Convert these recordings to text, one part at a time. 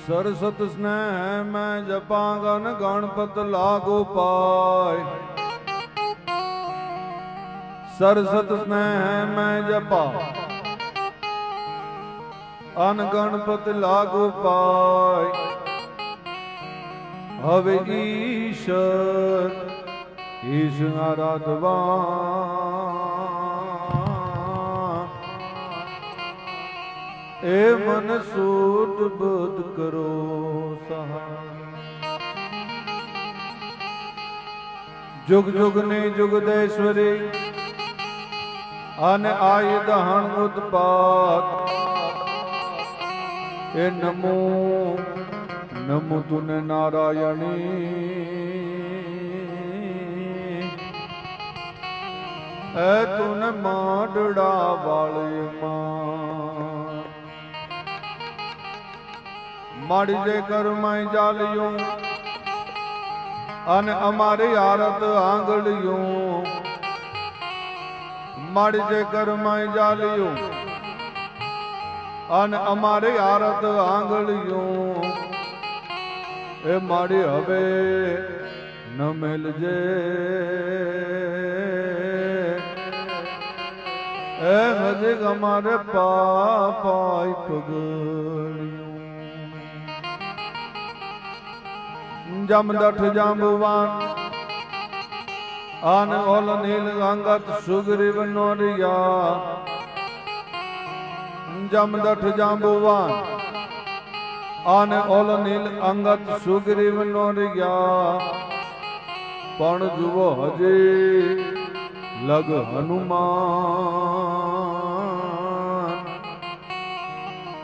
सरसत स्नेह मैं जपागन गणपत लागू पाय। सरसत स्नेह मैं जपा अन गणपत लागू पाय। हवे ईश्वर ईश आराधवा ए मन सूद बुद्ध करो सहाय। जुग जुग ने जुगदेश्वरी अन आय दहन उत्पात। ए नमो नमो तुने नारायणी ए तुने माडड़ा वाले मां। माड़ी जे कर माई जालियों अन अमारी आरत आंगलियों। माड़ी जे कर माई जालियों अन अमारी आरत आंगलियों। ए माड़ी हवे न मिल जे ए हजे हमारे पापाई पगलियों। जमदठ जाम्बुवान आन ओल नील अंगत सुग्रीव नोरिया। जमदठ जाम्बुवान आन ओल नील अंगत सुग्रीव नोरिया। पण जुवो हजे लग हनुमान।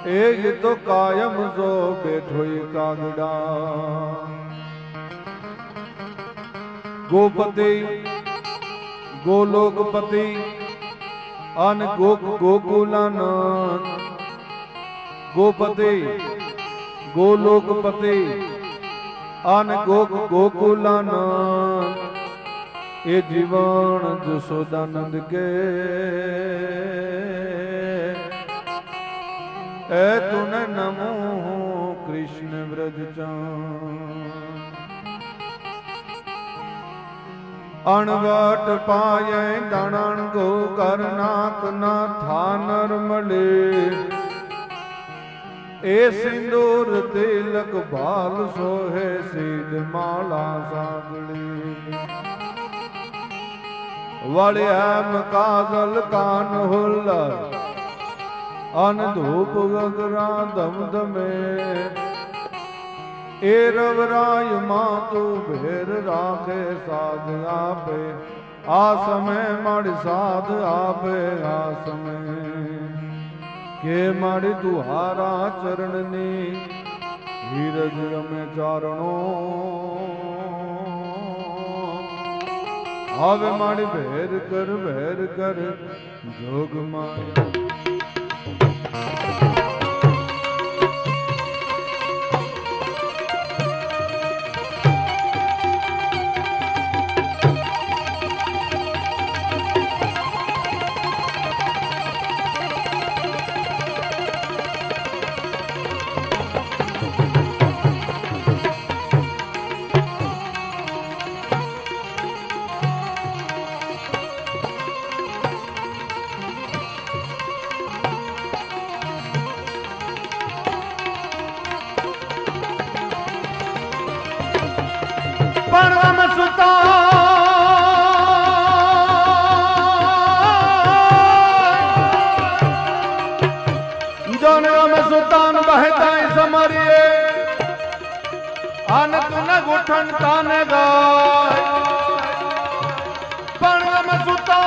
ए तो कायम जो बैठो कागड़ा। गोपति गोलोकपति अन गोकुलानंद। गोपति गोलोकपति अन गोकुलानंद। ए जीवन जसोदानंद के ए तुने नमो कृष्ण व्रज चांद। अणवट पाये दणन गो करनाक न थानर मले। ए सिंदूर तिलक भाल सोहे सीध माला सागली। वड़ियाम काजल कान हुल्लर अन धूप गगरा दमदमे। ए रवराय मां तू भेर राखे साध आपे। आ समय माड़ी साध आपे आ समय के माड़ी तुहारा चरणनी धीरज रमे चारणो। आवे माड़ी भेर कर जोग माया। परम सुता जनम सुतान बहताई समरिए। आन तुन गुठन तान गाय। परम सुता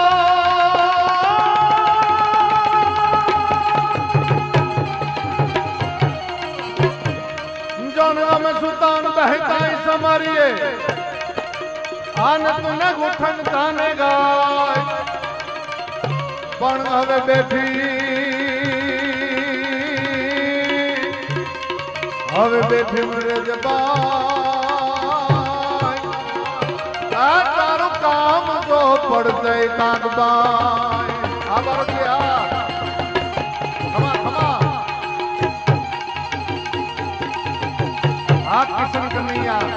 जनम सुतान बहताई समरिए। आन तुन गुठन तान गाय। पण हवे बेठी हवे बेठी मरे जबाय। आ तारो काम जो पड़ जाए कागबाय। आबर गया खमा खमा આ કિશન કનૈયા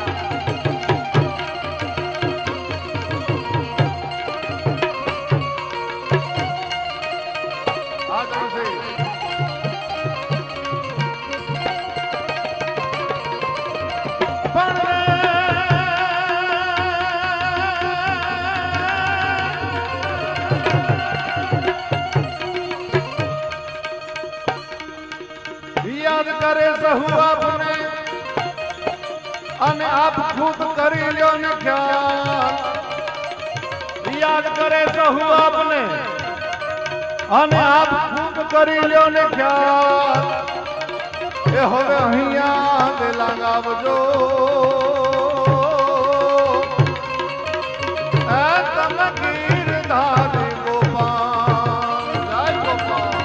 આ જશે याद करे सहु आपने અને આપ ખુદ કરી લ્યો ને ખ્યાલ યાદ કરે સહુ આપને અને આપ ખુદ કરી લ્યો ને ખ્યાલ એ હવે અહીંયા વેલા ગાવજો એ તમે ગીરધારી ગોપાલ જય ગોપાલ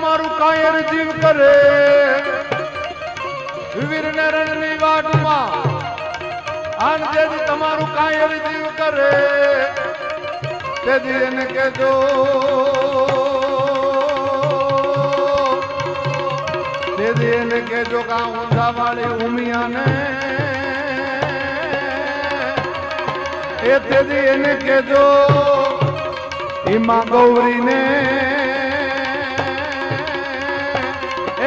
તમારું કાયર જીવ કરે વીરને રણની વાટમાં આનજેથી તમારું કાયર જીવ કરે તેથી એને કહેજો તેથી એને કહેજો કે આ ઊંધા વાળી ઉમિયાને એ તેથી એને કહેજો ઈમા ગૌરીને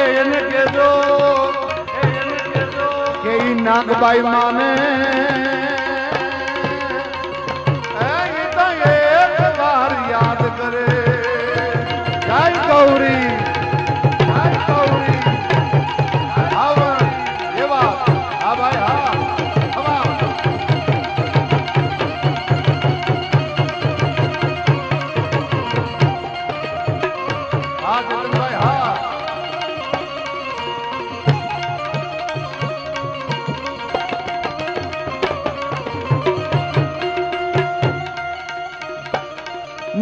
એને કહેજો કે ઈ નાગબાઈ માને એ તો એક વાર યાદ કરે જય ગૌરી આવા એવા હા ભાઈ હા આવા હા જતનભાઈ હા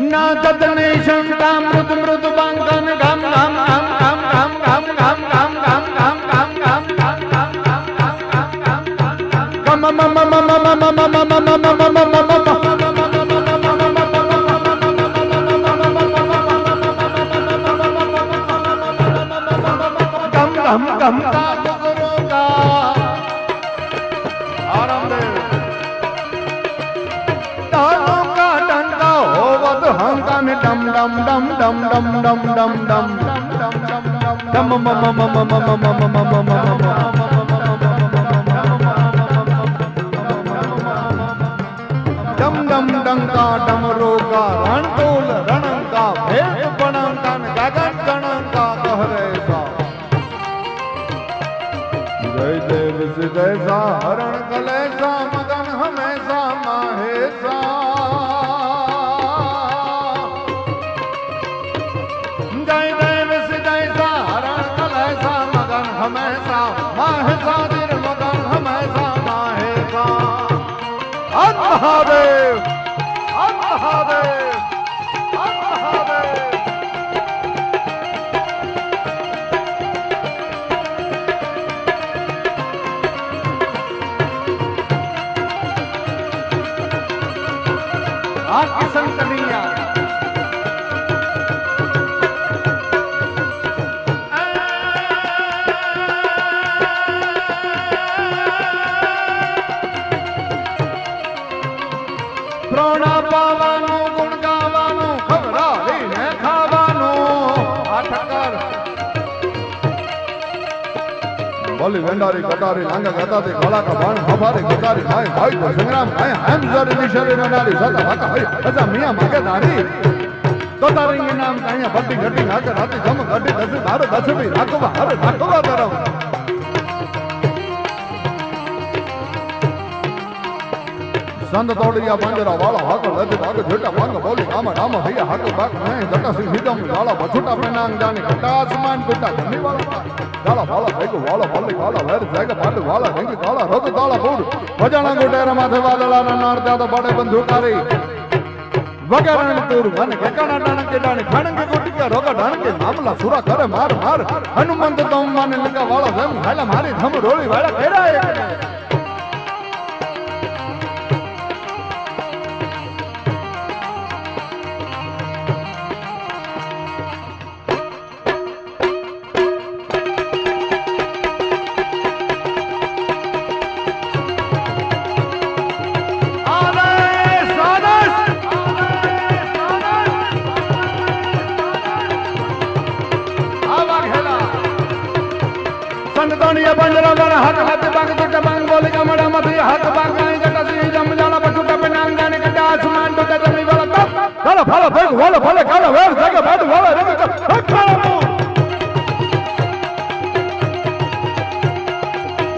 ના તદને શંકા મૃદ મૃદ બાંકન ગામ ગામ ગામ ગામ ગામ ગામ ગામ ગામ ગામ ગામ ગામ ગામ ગામ ગામ ગામ ગામ ગમ કા મુગરો કા આરામદેવ તારો કા ડંકા હોવત હંકા ને ડમ ડમ ડમ ડમ ડમ ડમ ડમ ડમ ડમ ડમ ડમ ડંકા ડમરો કા રણતોલ રણંકા ભેટ બણંકા ને ગગન ગણંકા કહરે સા जय देव जय सा हरण कलेसा मगन हमेशा माहेसा जय देव जय सा हरण कलेसा मगन हमेशा माहेसा दिर मगन हमेशा माहेसा महादेव महादेव किशन कन्हैया પ્રોણા પાવાનું ગુણ ગાવાનું ખવડાવીને ખાવાનું આ ઠક્કર બોલી વેંડારી કટારી લાંગા ગતાતી ગળા કા બાણ હભારે ગતારી ભાઈ ભાઈ તો સંગ્રામ ભાઈ હમ જોડી નિશરે વેંડારી સદા વાકા હઈ અજા મિયા માગે ધારી તો તારી નામ કાયા બટ્ટી ઘટી નાકે રાતી જમ ઘટી દસ ધાર દસમી રાખવા હરે રાખવા તરફ संत तोड़िया बंजरा वाला हक लद भाग झूठा भांग बोली राम राम भैया हक बाक नहीं जटा सिंह हिदम वाला बछुटा पेनांग जाने कटा आसमान पिटा धनी वाला गाला वाला भेगो वाला भले वाला वेर जाग पाट वाला रंग काला रोग ताला पूर भजना गोटेरा माथे वादला नार जात बड़े बंधुकारी वगैरह तूर मन केकाना डाण के डाण खणंगे गुटिया रोगा डाण के मामला सुरा करे मार मार हनुमंत तुम माने लगा वाला जम हाला मारी धम रोली वाला केड़ा एक संतोनिया बंजरा वाला हक हाथ बाग टूटा बांग बोले का मड़ा मत हक बाग नहीं जटा सी जम जाला बछुटा पे नांग जाने कटा आसमान टूटा जमी वाला तप काला फाला फेंक वाला फले काला वेर जगह बैठ वाला रंग काला मुंह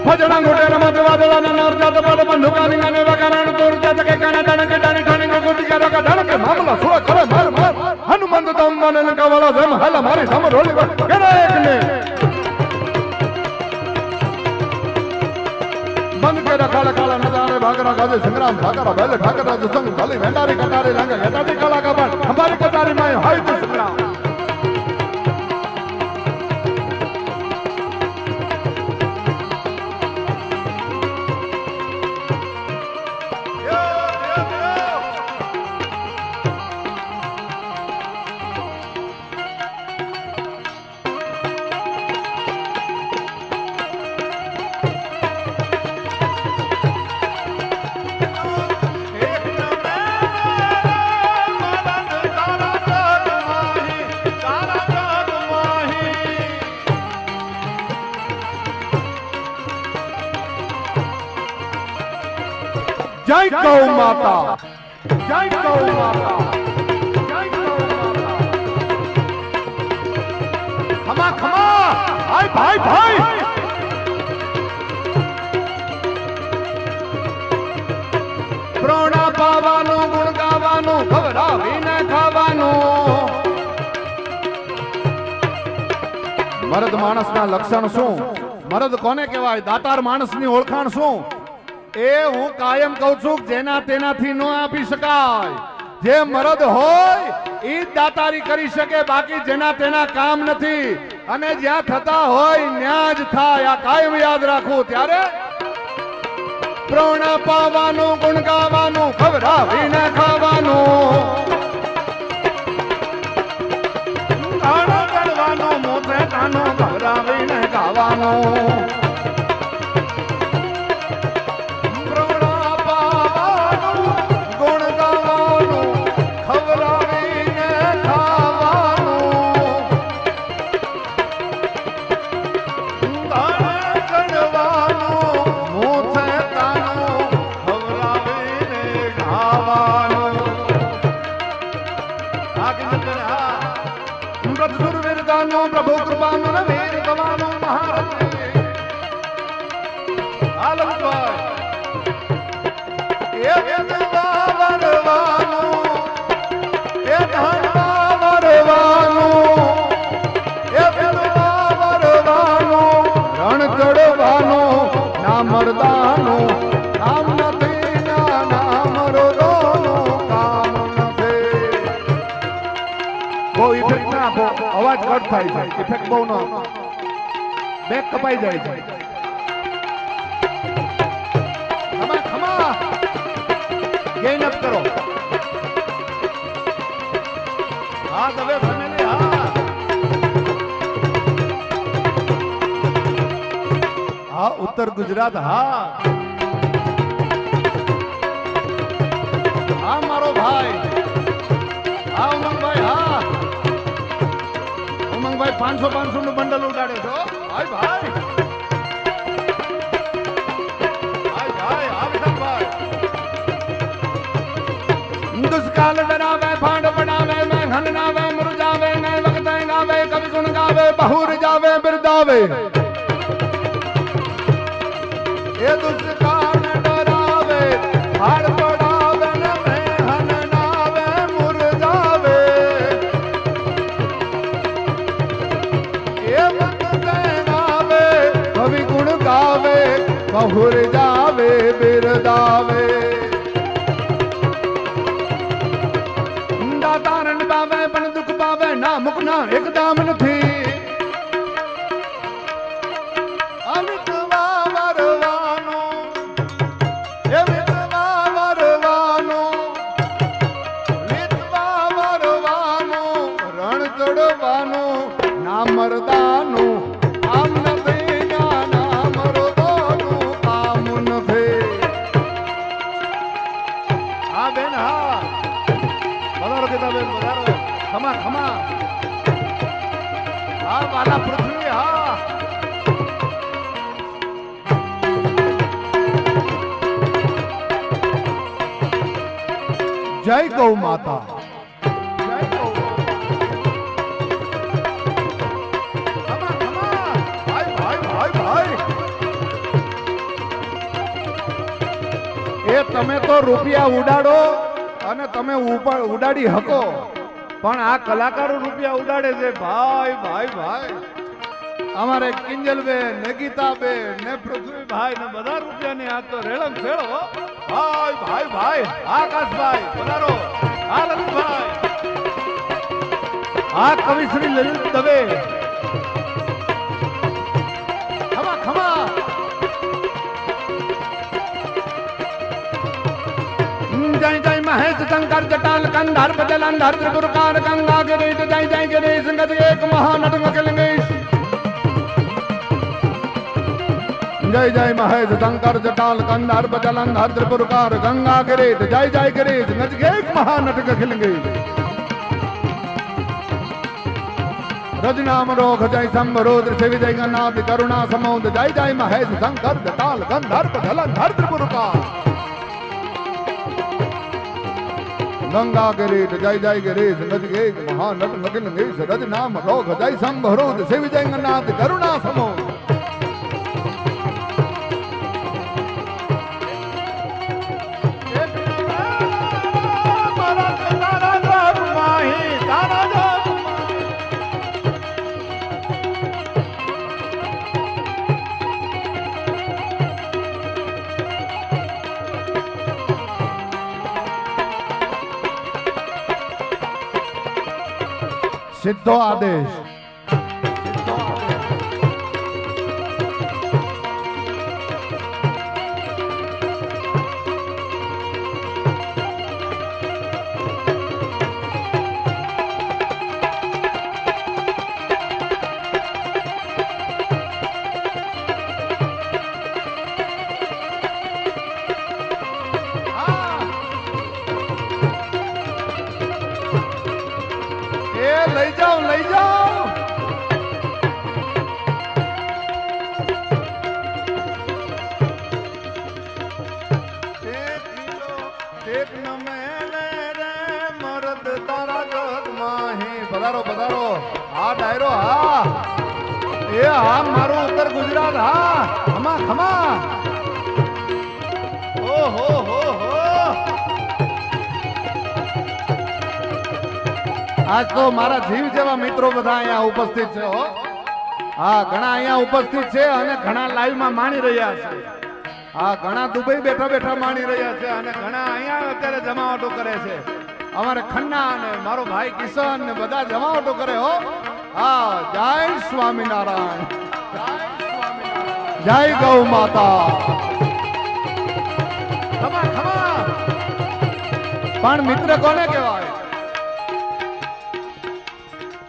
भजना गोटेरा मत वादला नार जात बड़ बंधुका निगाने वगैरह तोर जात के काना डाण के डाणी ठाणी को गुटी का रोका डाण के मामला सुरा करे मार मार हनुमंत तुम माने लगा वाला जम हला मारी धम रोली केड़ा एक ने बंद के रखा काला नजारे भागरा गाजे संग्राम भागरा बैल ठाकरा जसंग भले वेंडारी कटारे रंग यटाटी काला का बन हमारी कटारी में हाय तो संग्राम जय गौ माता जय गौ माता जय गौ माता खमा खमा आय भाई भाई प्रोणा पावानो गुण गावानो घबरावी न खावानो मरद माणसना लक्षण શું મરદ કોને કહેવાય દાતાર માણસની ઓળખાણ શું ए हूँ कायम कहूं छू जेना तेनाथी न आपी शकाय जे मरद होय ई दातारी करी सके बाकी जेना तेना काम नथी अने ज्यां थता होय न्याज थाय आ कायम याद राखो त्यारे प्रोणा पावानो गुण गावानो खबरावी न खावानो गाणो गणवानो मोथे तानो खबरावी न गावानो प्रभु कृपानो न वीर गवानो महारथी आलम भाई ये विधवा वरवानो ये धनवा वरवानो ये विधवा वरवानो रण चढ़वानो ना मर्दानो काम नथी ना मर्दोनो काम नथी कोई इफेक्ट ना आपो अवाज कट थाय छे इफेक्ट बहु न બેક કપાઈ જાય છે ખમા ખમા ગેઇન અપ કરો હા હવે ફેમિલી હા હા ઉત્તર ગુજરાત હા હા મારો ભાઈ હા ઉમંગ ભાઈ હા उमंग भाई 500 નું બંડલ ઉડાડે છો ભાઈ ભાઈ ભાઈ ભાઈ આ વિધાન ભાઈ दुष्काल डरावे फांड बनावे मैं घन नावे मुरझावे मैं वक्त गावे कभी गुण गावे बहुर जावे बिरदावे ये दुष्काल डरावे फांड पड़ा बहुर जावे बिरदावे दातारण पावे पण दुख पावे ना मुकना एकदम નથી અમિતવા વરવાનો અમિતવા વરવાનો વિતવા વરવાનો રણ ચડવાનો ના મરદાનો આમ નથી ના મરદાનું કામ નથી હા બેન હા વધારો કીધા બેન વધારો ખમા ખમા હા વાલા પૃથ્વી હા જય ગૌ માતા જય ગૌ ખમા ખમા ભાઈ ભાઈ ભાઈ ભાઈ એ તમે તો રૂપિયા ઉડાડો અને તમે ઉડાડી હકો પણ આ કલાકારો રૂપિયા ઉડાડે છે ભાઈ ભાઈ ભાઈ અમારે કિંજલબેન ને ગીતાબેન ને પૃથ્વીભાઈ ને બધા રૂપિયાની આ તો રેળમ છેડો ભાઈ ભાઈ ભાઈ આકાશભાઈ પધારો આ લલિતભાઈ આ કવિશ્રી લલિત દવે ખમા ખમા जय जय महेश शंकर जटाल कंधार बजलंधर त्रिपुरकार गंगा गिरीश जय जय गिरीश गज एक महानट मकलिंगेश जय जय महेश शंकर जटाल कंधार बजलंधर त्रिपुरकार गंगा गिरीश जय जय गिरीश गज एक महानट मकलिंगेश रजनाम रोग जय शंभरोद्र शिव जय गन्नाथ करुणा समोद जय जय महेश शंकर जटाल कंधार बजलंधर त्रिपुरकार गंगा गिरीश जय जय गिरीश नज एक महानट नगिन गिरीश रज नाम रोग जय शंभरोद शिव जय गन्नाथ करुणा समो सिद्धो आदेश લઈ જાઓ લઈ જાઓ પધારો પધારો હા ડાયરો હા એ હા મારું ઉત્તર ગુજરાત હા ખમા ખમા ઓ હો હો આજ તો મારા જીવ જેવા મિત્રો બધા અહીંયા ઉપસ્થિત છે હો હા ઘણા અહીંયા ઉપસ્થિત છે અને ઘણા લાઈવ માં માણી રહ્યા છે હા ઘણા દુબઈ બેઠા બેઠા માણી રહ્યા છે અને ઘણા અહીંયા અત્યારે જમાવટો કરે છે અમારે ખન્ના અને મારો ભાઈ કિશન ને બધા જમાવટો કરે હો હા જય સ્વામિનારાયણ જય ગૌ માતા ખમા ખમા પણ મિત્ર કોને કહેવાય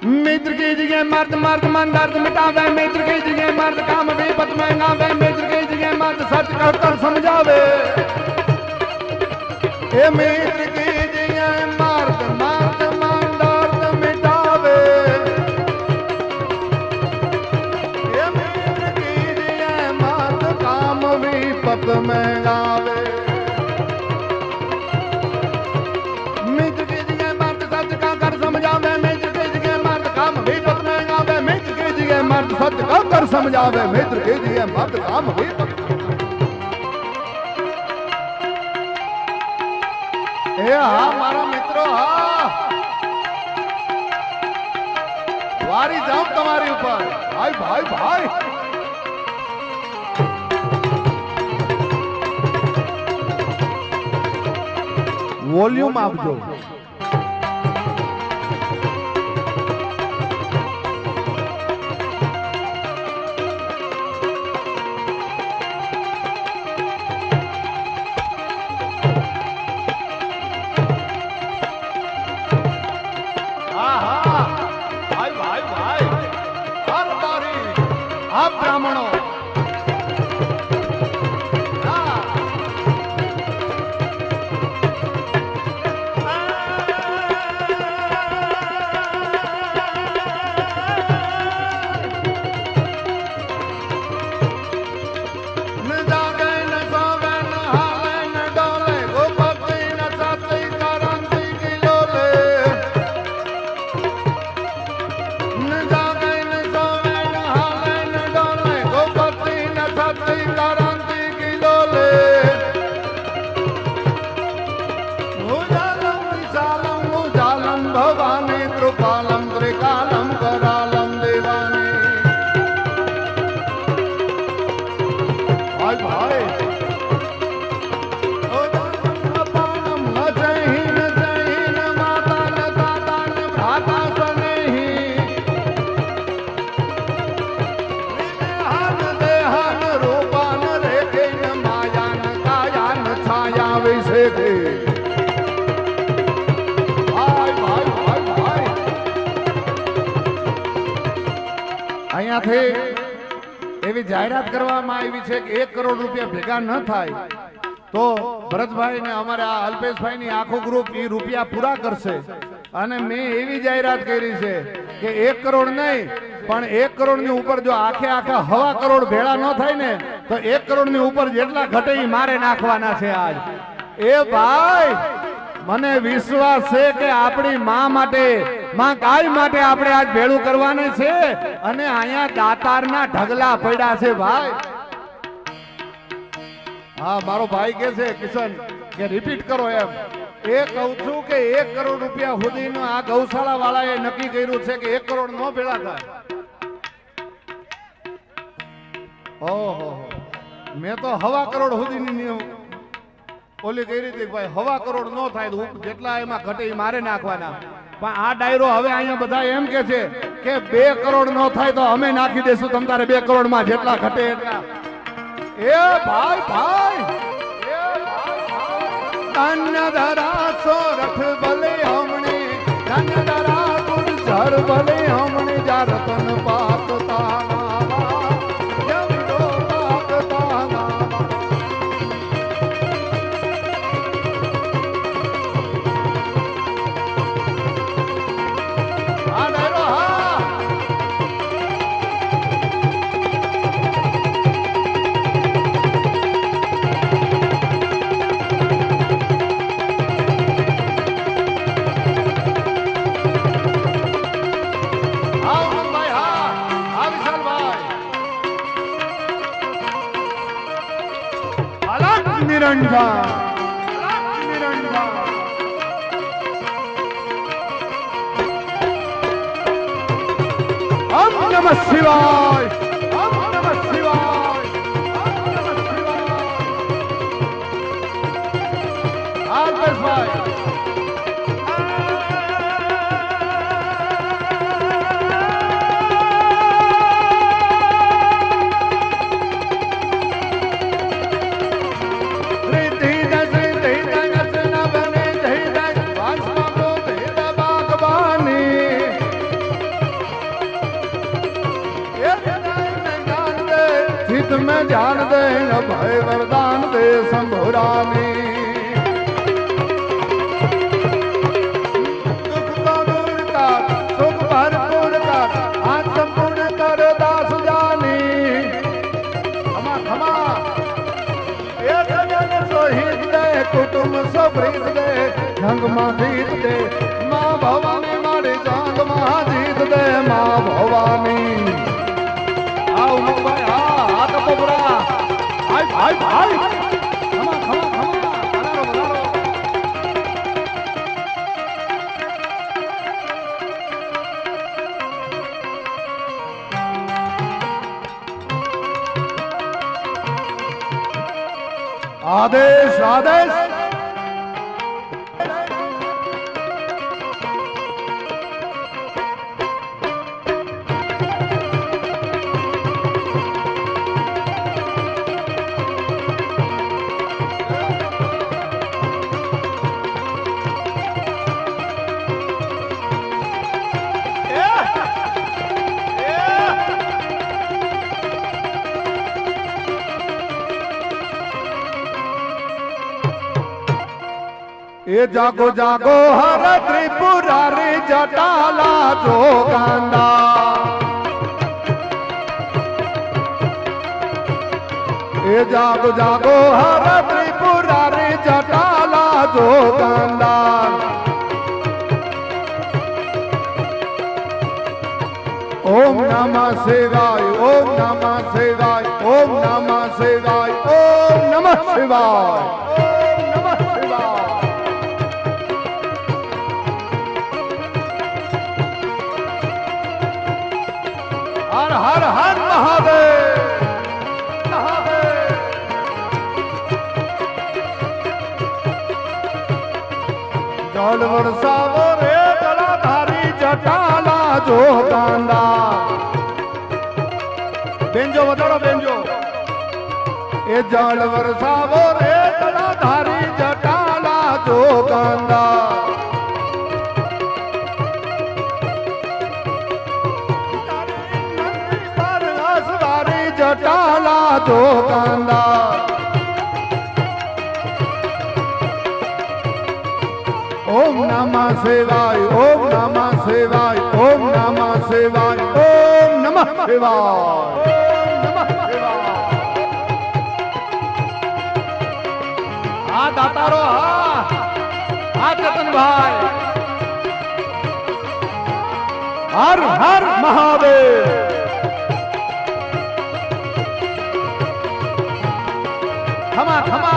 मित्र की जगह मर्द मर्द मन दर्द मिटावे मित्र की जगह मर्द काम विपत में गावे मित्र की जगह मर्द सच कहकर समझावे ए मित्र की जगह मर्द मर्द मन दर्द मिटावे ए मित्र की जगह मर्द काम विपत में गावे मित्र की जगह मर्द सच कहकर समझावे मर्द सच कहकर समझावे मित्र के लिए मर्द काम भी ए हा मारा मित्रों हा वारी जाऊं तुम्हारी ऊपर भाई भाई भाई વોલ્યુમ આપજો. આપ બ્રાહ્મણો એવી જાહેરાત કરવામાં આવી છે કે 1 કરોડ રૂપિયા ભેગા ન થાય તો ભરતભાઈ ને અમારે આ અલ્પેશભાઈ ની આખું ગ્રુપ એ રૂપિયા પૂરા કરશે. અને મેં એવી જાહેરાત કરી છે કે 1 કરોડ નહીં પણ 1 કરોડ ની ઉપર જો આખા 1.25 કરોડ ભેળા ન થાય ને તો 1 કરોડ ની ઉપર જેટલા ઘટે એ મારે નાખવાના છે આજ. એ ભાઈ મને વિશ્વાસ છે કે આપણી માં માટે માં ગાય માટે આપણે આજ ભેળું કરવાનું છે. અને અહીંયા દાતારના ઢગલા પડ્યા છે ભાઈ. હા મારો ભાઈ કે છે કિશન કે રિપીટ કરો એમ. એ કહું છું કે 1 કરોડ રૂપિયા સુધીનું આ ગૌશાળા વાળાએ નક્કી કર્યું છે કે 1 કરોડ નો ભેળા થાય. ઓહો મેં તો 1.25 કરોડ સુધીની ઓલી કઈ રીતે ભાઈ 1.25 કરોડ નો થાય તો જેટલા એમાં ઘટે એ મારે નાખવાના. પણ આ ડાયરો હવે અહીંયા બધા એમ કે છે કે 2 કરોડ નો થાય તો અમે નાખી દેશું તમ તારે 2 કરોડ માં જેટલા ઘટે એટલા. એ ભાઈ ભાઈ ધન્ય ધરા સોરઠ ભલે હમણી ધન્ય ધરા ગુર્જર ભલે હમણી જા Ratan પાકતા Om Namah Shivaya. Om Namah Shivaya. Om Namah Shivaya. Alpesbhai. में ध्यान दे भय वरदान दे शंभुरानी दुख को दूर कर सुख भरपूर कर आज संपूर्ण कर दास जानी खमा खमा एक जन सोहित दे कुटुंब सप्रीत दे ढंग मां जीत दे मां भवानी मारी जांग मां जीत दे मां भवानी आओ भाई हाथ को बुरा भाई भाई भाई खमा खमा खमा बनारो बनारो आदेश आदेश ए जागो जागो हर त्रिपुरारी जटाला जो गांदा ए जागो जागो हर त्रिपुरारी जटाला जो गांदा ओम नमः शिवाय ओम नमः शिवाय ओम नमः शिवाय ओम नमः शिवाय ओम नमः शिवाय हर हर हर महादेव महादेव जल वर्षावो रे जलाधारी जटाला जो गांदा बेंजो वदाड़ो बेंजो ए जल वर्षावो रे जलाधारी जटाला जो गांदा जटाला जो गांदा ओम नमः शिवाय ओम नमः शिवाय ओम नमः शिवाय ओम नमः शिवाय ओम नमः शिवाय दातारो चेतन भाई हर हर महादेव खमा खमा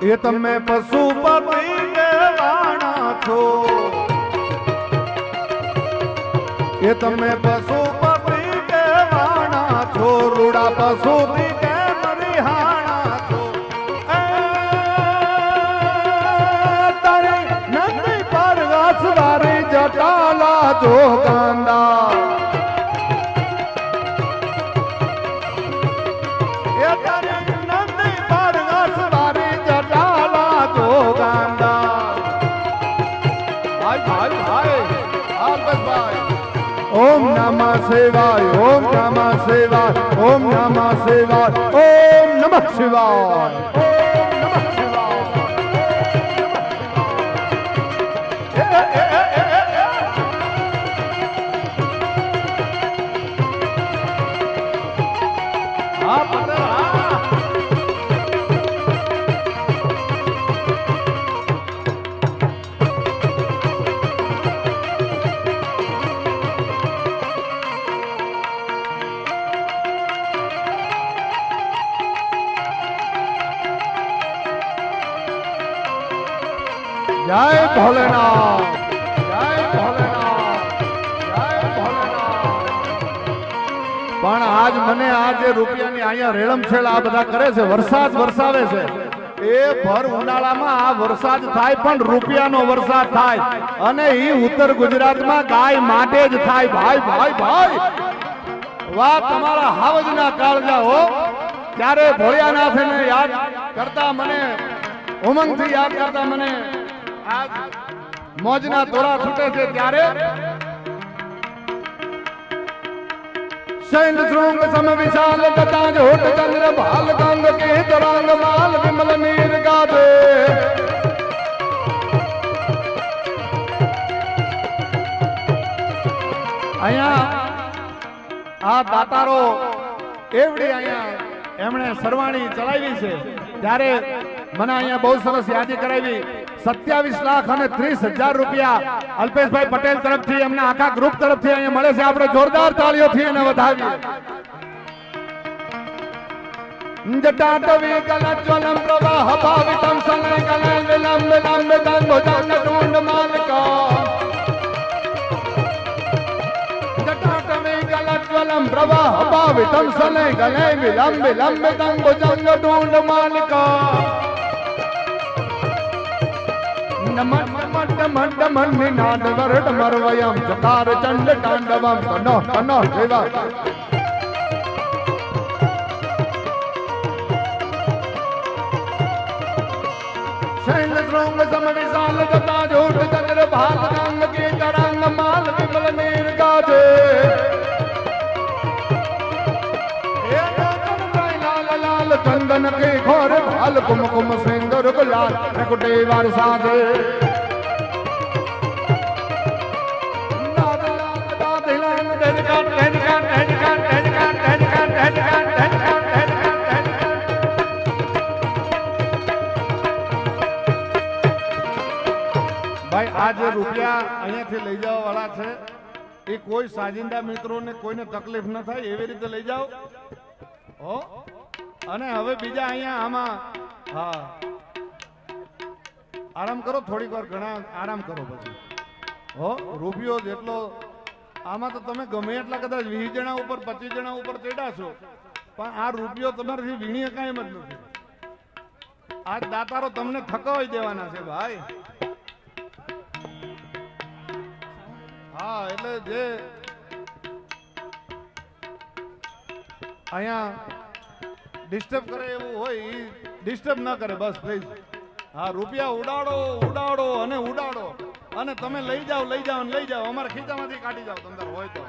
ये तमे पशुपति के वाणा छो ये तमे पशुपति के वाणा छो रूड़ा पशुपति के मरिहाणा छो तारे नंदी पर वासवारी जटाला जो गांदा ये तारे नंदी पर वासवारी जटाला जो गांदा भाई भाई भाई बस भाई ओम नमः शिवाय ओम नमः शिवाय ओम नमः शिवाय ओम नमः शिवाय ओम नमः शिवाय जय भोलेनाथ जय भोलेनाथ जय भोलेनाथ पण आज मने आज રૂપિયાની અહીંયા રેળમછેળ આ બધા કરે છે વરસાદ વરસાવે છે એ ભર ઉનાળામાં આ વરસાદ થાય પણ રૂપિયાનો વરસાદ થાય અને ઈ ઉત્તર ગુજરાતમાં ગાય માટે જ થાય ભાઈ ભાઈ ભાઈ વાહ તમારા હાવજના કાળજા હો ત્યારે ભોળિયાનાથને યાદ કરતા મને ઉમંગથી યાદ કરતા મને आज मौजना तोरा छूटे से त्यारे शैल श्रृंग सम विशाल गदा झोट चंद्र भाल गंग के तरांग माल विमल नीर गादे अया आ दातारो एवडी अया एमणे सरवाणी चलावी छे त्यारे मने अया बहुत सरस यादी करावी 27 लाख અને 30,000 રૂપિયા અલ્પેશભાઈ પટેલ તરફથી એમના આખા ગ્રુપ તરફથી અહીંયા મળે છે આપણે જોરદાર તાળીઓથી એને વધાવીએ જટાટવી કલજ્વલમ પ્રવાહ ભાવિતમ સનય કલય વિલંબ વિલંબ દંગો જંગ ટૂંડ માલકા જટાટવી કલજ્વલમ પ્રવાહ ભાવિતમ સનય કલય વિલંબ વિલંબ દંગો જંગ ટૂંડ માલકા नमन नमन नमन नमन निनाद वरड मरवयम जकार चंड तांडवम कनो कनो देवा शैल श्रृंग सम विशाल गदा झूठ चंद्र भाल रंग की तरंग माल विमल नीर गाजे चंदन के खोर भाल कुमकुम सिंदूर गुलाल मुकुटे वार साजे भाई आज रुपया અહીંયાથી લઈ જવા વાળા છે એ કોઈ સાજિંદા મિત્રોને કોઈને તકલીફ ન થાય એવી રીતે લઈ જાઓ હો અને હવે બીજા અહીંયા આમાં હા આરામ કરો થોડીક વાર ઘણા આરામ કરો પછી હો રૂપિયો જેટલો આમાં તો તમે ગમે એટલા કદાચ 20 જણા ઉપર 25 જણા ઉપર ચડ્યા છો પણ આ રૂપિયો તમારાથી વીણીએ કાંઈ જ નથી આ દાતારો તમને થકાવી દેવાના છે ભાઈ હા એટલે જે અહીંયા ડિસ્ટર્બ કરે એવું હોય એ ડિસ્ટર્બ ન કરે બસ પ્લીઝ હા રૂપિયા ઉડાડો ઉડાડો અને ઉડાડો અને તમે લઈ જાઓ ને લઈ જાઓ અમારા ખીચામાંથી કાઢી જાઓ તમારે હોય તો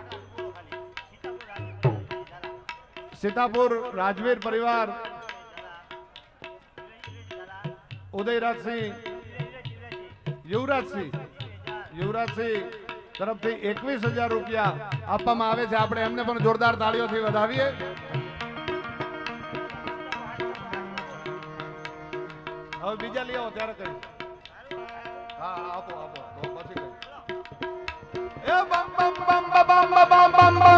સીતાપુર રાજવીર પરિવાર ઉદયરાજસિંહ યુવરાજસિંહ તરફથી 21,000 રૂપિયા આપવામાં આવે છે આપણે એમને પણ જોરદાર તાળીઓથી વધાવીએ હવે બીજા લઈ આવો ત્યારે કઈ હા આપો તો પછી કઈ એ બમ બમ બમ બમ બમ બમ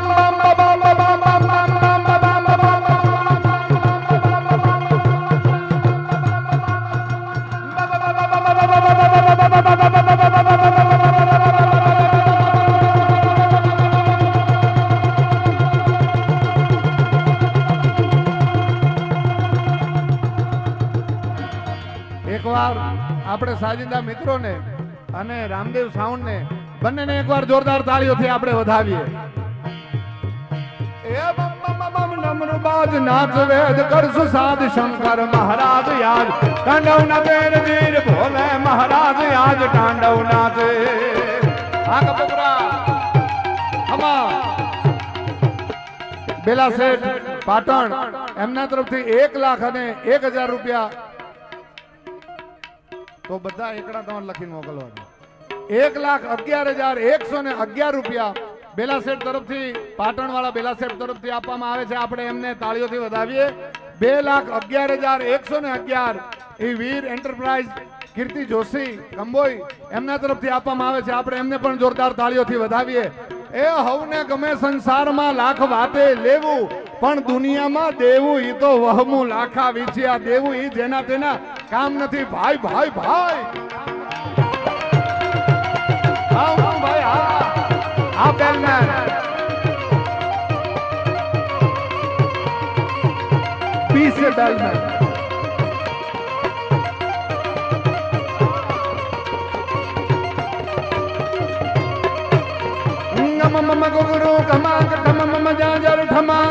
એકવાર આપણે સાજિંદા મિત્રોને અને રામદેવ સાઉન્ડ ને બંનેને એકવાર જોરદાર તાળીઓથી આપણે વધાવીએ એ બમ બમ બમ નમરૂ બાજ નાચ વેદ કરસુ સાધ શંકર મહારાજ યાદ તાંડવ નાચે વીર ભોલે મહારાજ આજ તાંડવ નાચે આ કપરા હમા બેલા શેઠ પાટણ એમના તરફથી 1,01,000 રૂપિયા તો બધા એકડા તમારે લખીને મોકલવાના 1,11,111 રૂપિયા બેલા શેઠ તરફથી પાટણ વાળા બેલા શેઠ તરફથી આપવામાં આવે છે આપણે એમને તાળીઓથી વધાવીએ 2,11,111 એ વીર એન્ટરપ્રાઇઝ કીર્તિ જોશી કંબોઈ એમના તરફથી આપવામાં આવે છે આપણે એમને પણ જોરદાર તાળીઓથી વધાવીએ એ હવને ગમે સંસારમાં લાખ વાતે લેવું પણ દુનિયામાં દેવું ઈ તો વહમું લાખા વિછ્યા દેવું ઈ જેના તેના કામ નથી ભાઈ ભાઈ ભાઈ હા ભાઈ હા બેલમેન પીસે બેલમેન મમ ગુરુ કમા કમ મમ જાજર ઠમા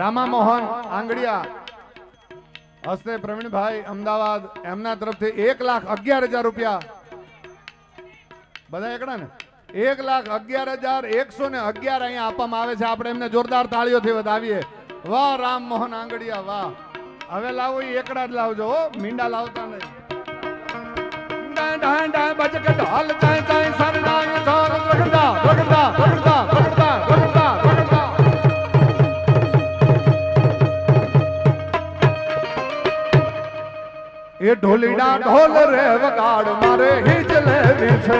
રામા મોહન આંગડિયા હસ્તે પ્રવીણભાઈ અમદાવાદ એમના તરફથી 1,11,000 રૂપિયા બધા એકડા ને 1,11,111 અહીંયા આપવામાં આવે છે આપણે એમને જોરદાર તાળીઓથી વધાવીએ વાહ રામ મોહન આંગડિયા વાહ હવે લાવો એકડા જ લાવજો હો મીંડા લાવતા નહીં ડાય ડાય બજ કે ઢોલ ચાય ચાય સરનાય ચોર રગડા રગડા રગડા રગડા રગડા રગડા એ ઢોલીડા ઢોલ રે વગાડ મારે હિજ લેવી છે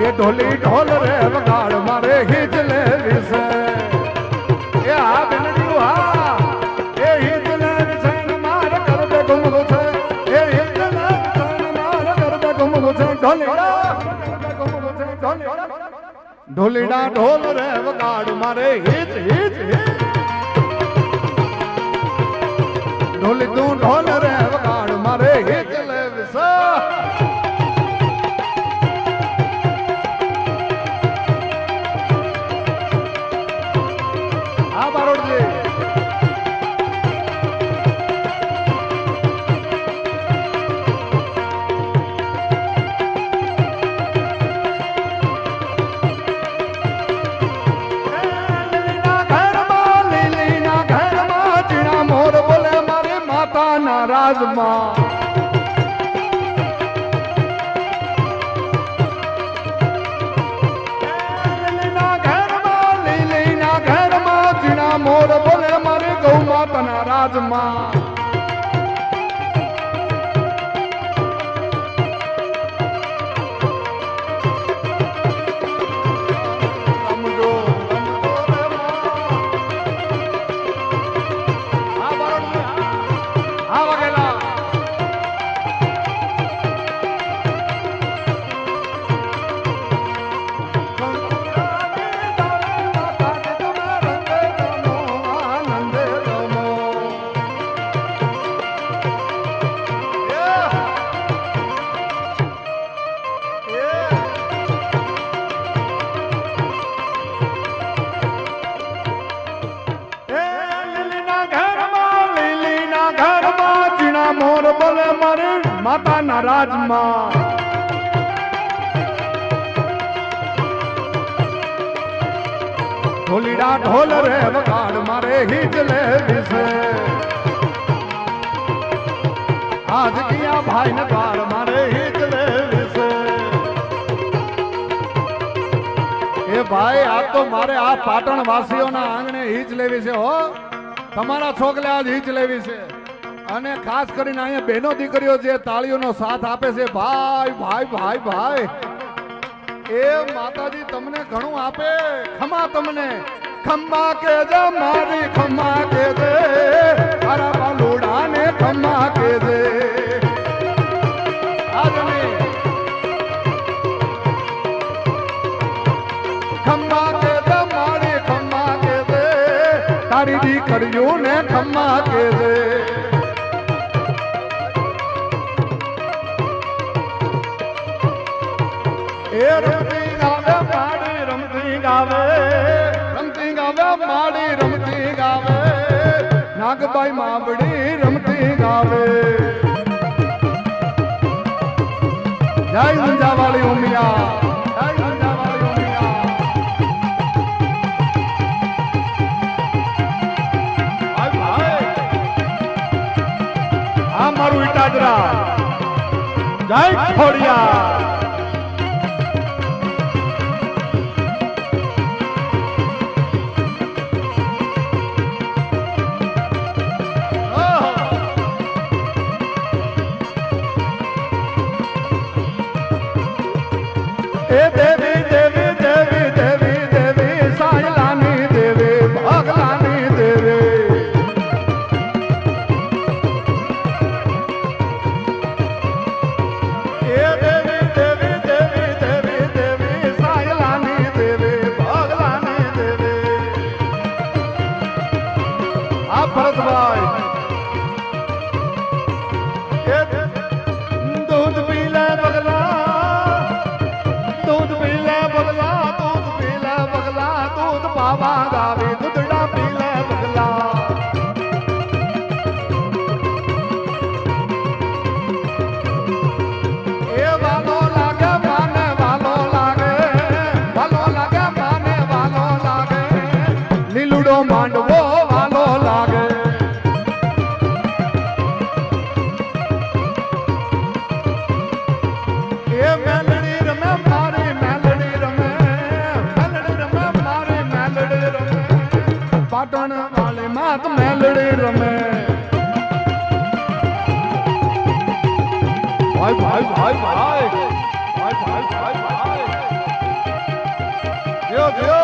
એ ઢોલી ઢોલ રે વગાડ મારે હિજ લેવી છે એ આ બેનડીઓ હા એ હિજ લેવી છે માર કરબે ગુમગો છે એ હિજ લેવી છે માર કરબે ગુમગો છે ઢોલીડા ઢોલીડા ઢોલ રે વગાડ મારે હિચ હિચ હિચ ઢોલી તું ઢોલ રે વગાડ મારે હિચ લે વિસા આ બારોડજી રાજમાં લીલીના ઘરમાં જીણા મોર બોલે મારે ગૌ માતાના રાજમાં મોર બોલે મારે માતાના રાજમાં ઢોલીડા ઢોલ રે વગાડ મારે હિચ લે વિશે આજ કિયા ભાઈ ને દ્વાર મારે હિચ લે વિશે એ ભાઈ આ તો મારે આ પાટણ વાસીઓના આંગણે હિચ લેવી છે હો તમારા છોકરા આજ હિચ લેવી છે અને ખાસ કરીને અહીંયા બહેનો દીકરીઓ જે તાળીઓનો સાથ આપે છે ભાઈ ભાઈ ભાઈ ભાઈ એ માતાજી તમને ઘણું આપે ખમા તમને ખમ્મા કે દે મારી ખમ્મા કે દે મારા બાલુડા ને ખમ્મા કે દે આજની ખમ્મા કે દે મારી ખમ્મા કે દે તારી દીકરીઓ ને ખમ્મા કે દે રમતી ગાવે માડી રમતી ગાવે માડી રમતી ગાવે નાગબાઈ માવડી રમતી ગાવે જય ઝંઝાવાળી ઉમિયા જય ઝંઝાવાળી ઉમિયા ભાઈ ભાઈ આ મારું ઇટાદરા જય ખોડિયા देवी देवी देवी देवी देवी सायलानी देवी भगलानी देवी देवी देवी देवी देवी देवी सायलानी देवी भगलानी देवी आ भरतभाई दूध पी ले बगला दूध पीले बगला दूध पावा गावे दूधड़ा पीले बगला ए वालो लागे माने वालो लागे माने वालो लागे लीलुडो मांडवो वालो लागे ए मेलड़ी रमे मारी पाटण वाले मात मेलड़ी रमे भाई भाई भाई भाई भाई भाई भाई भाई दियो दियो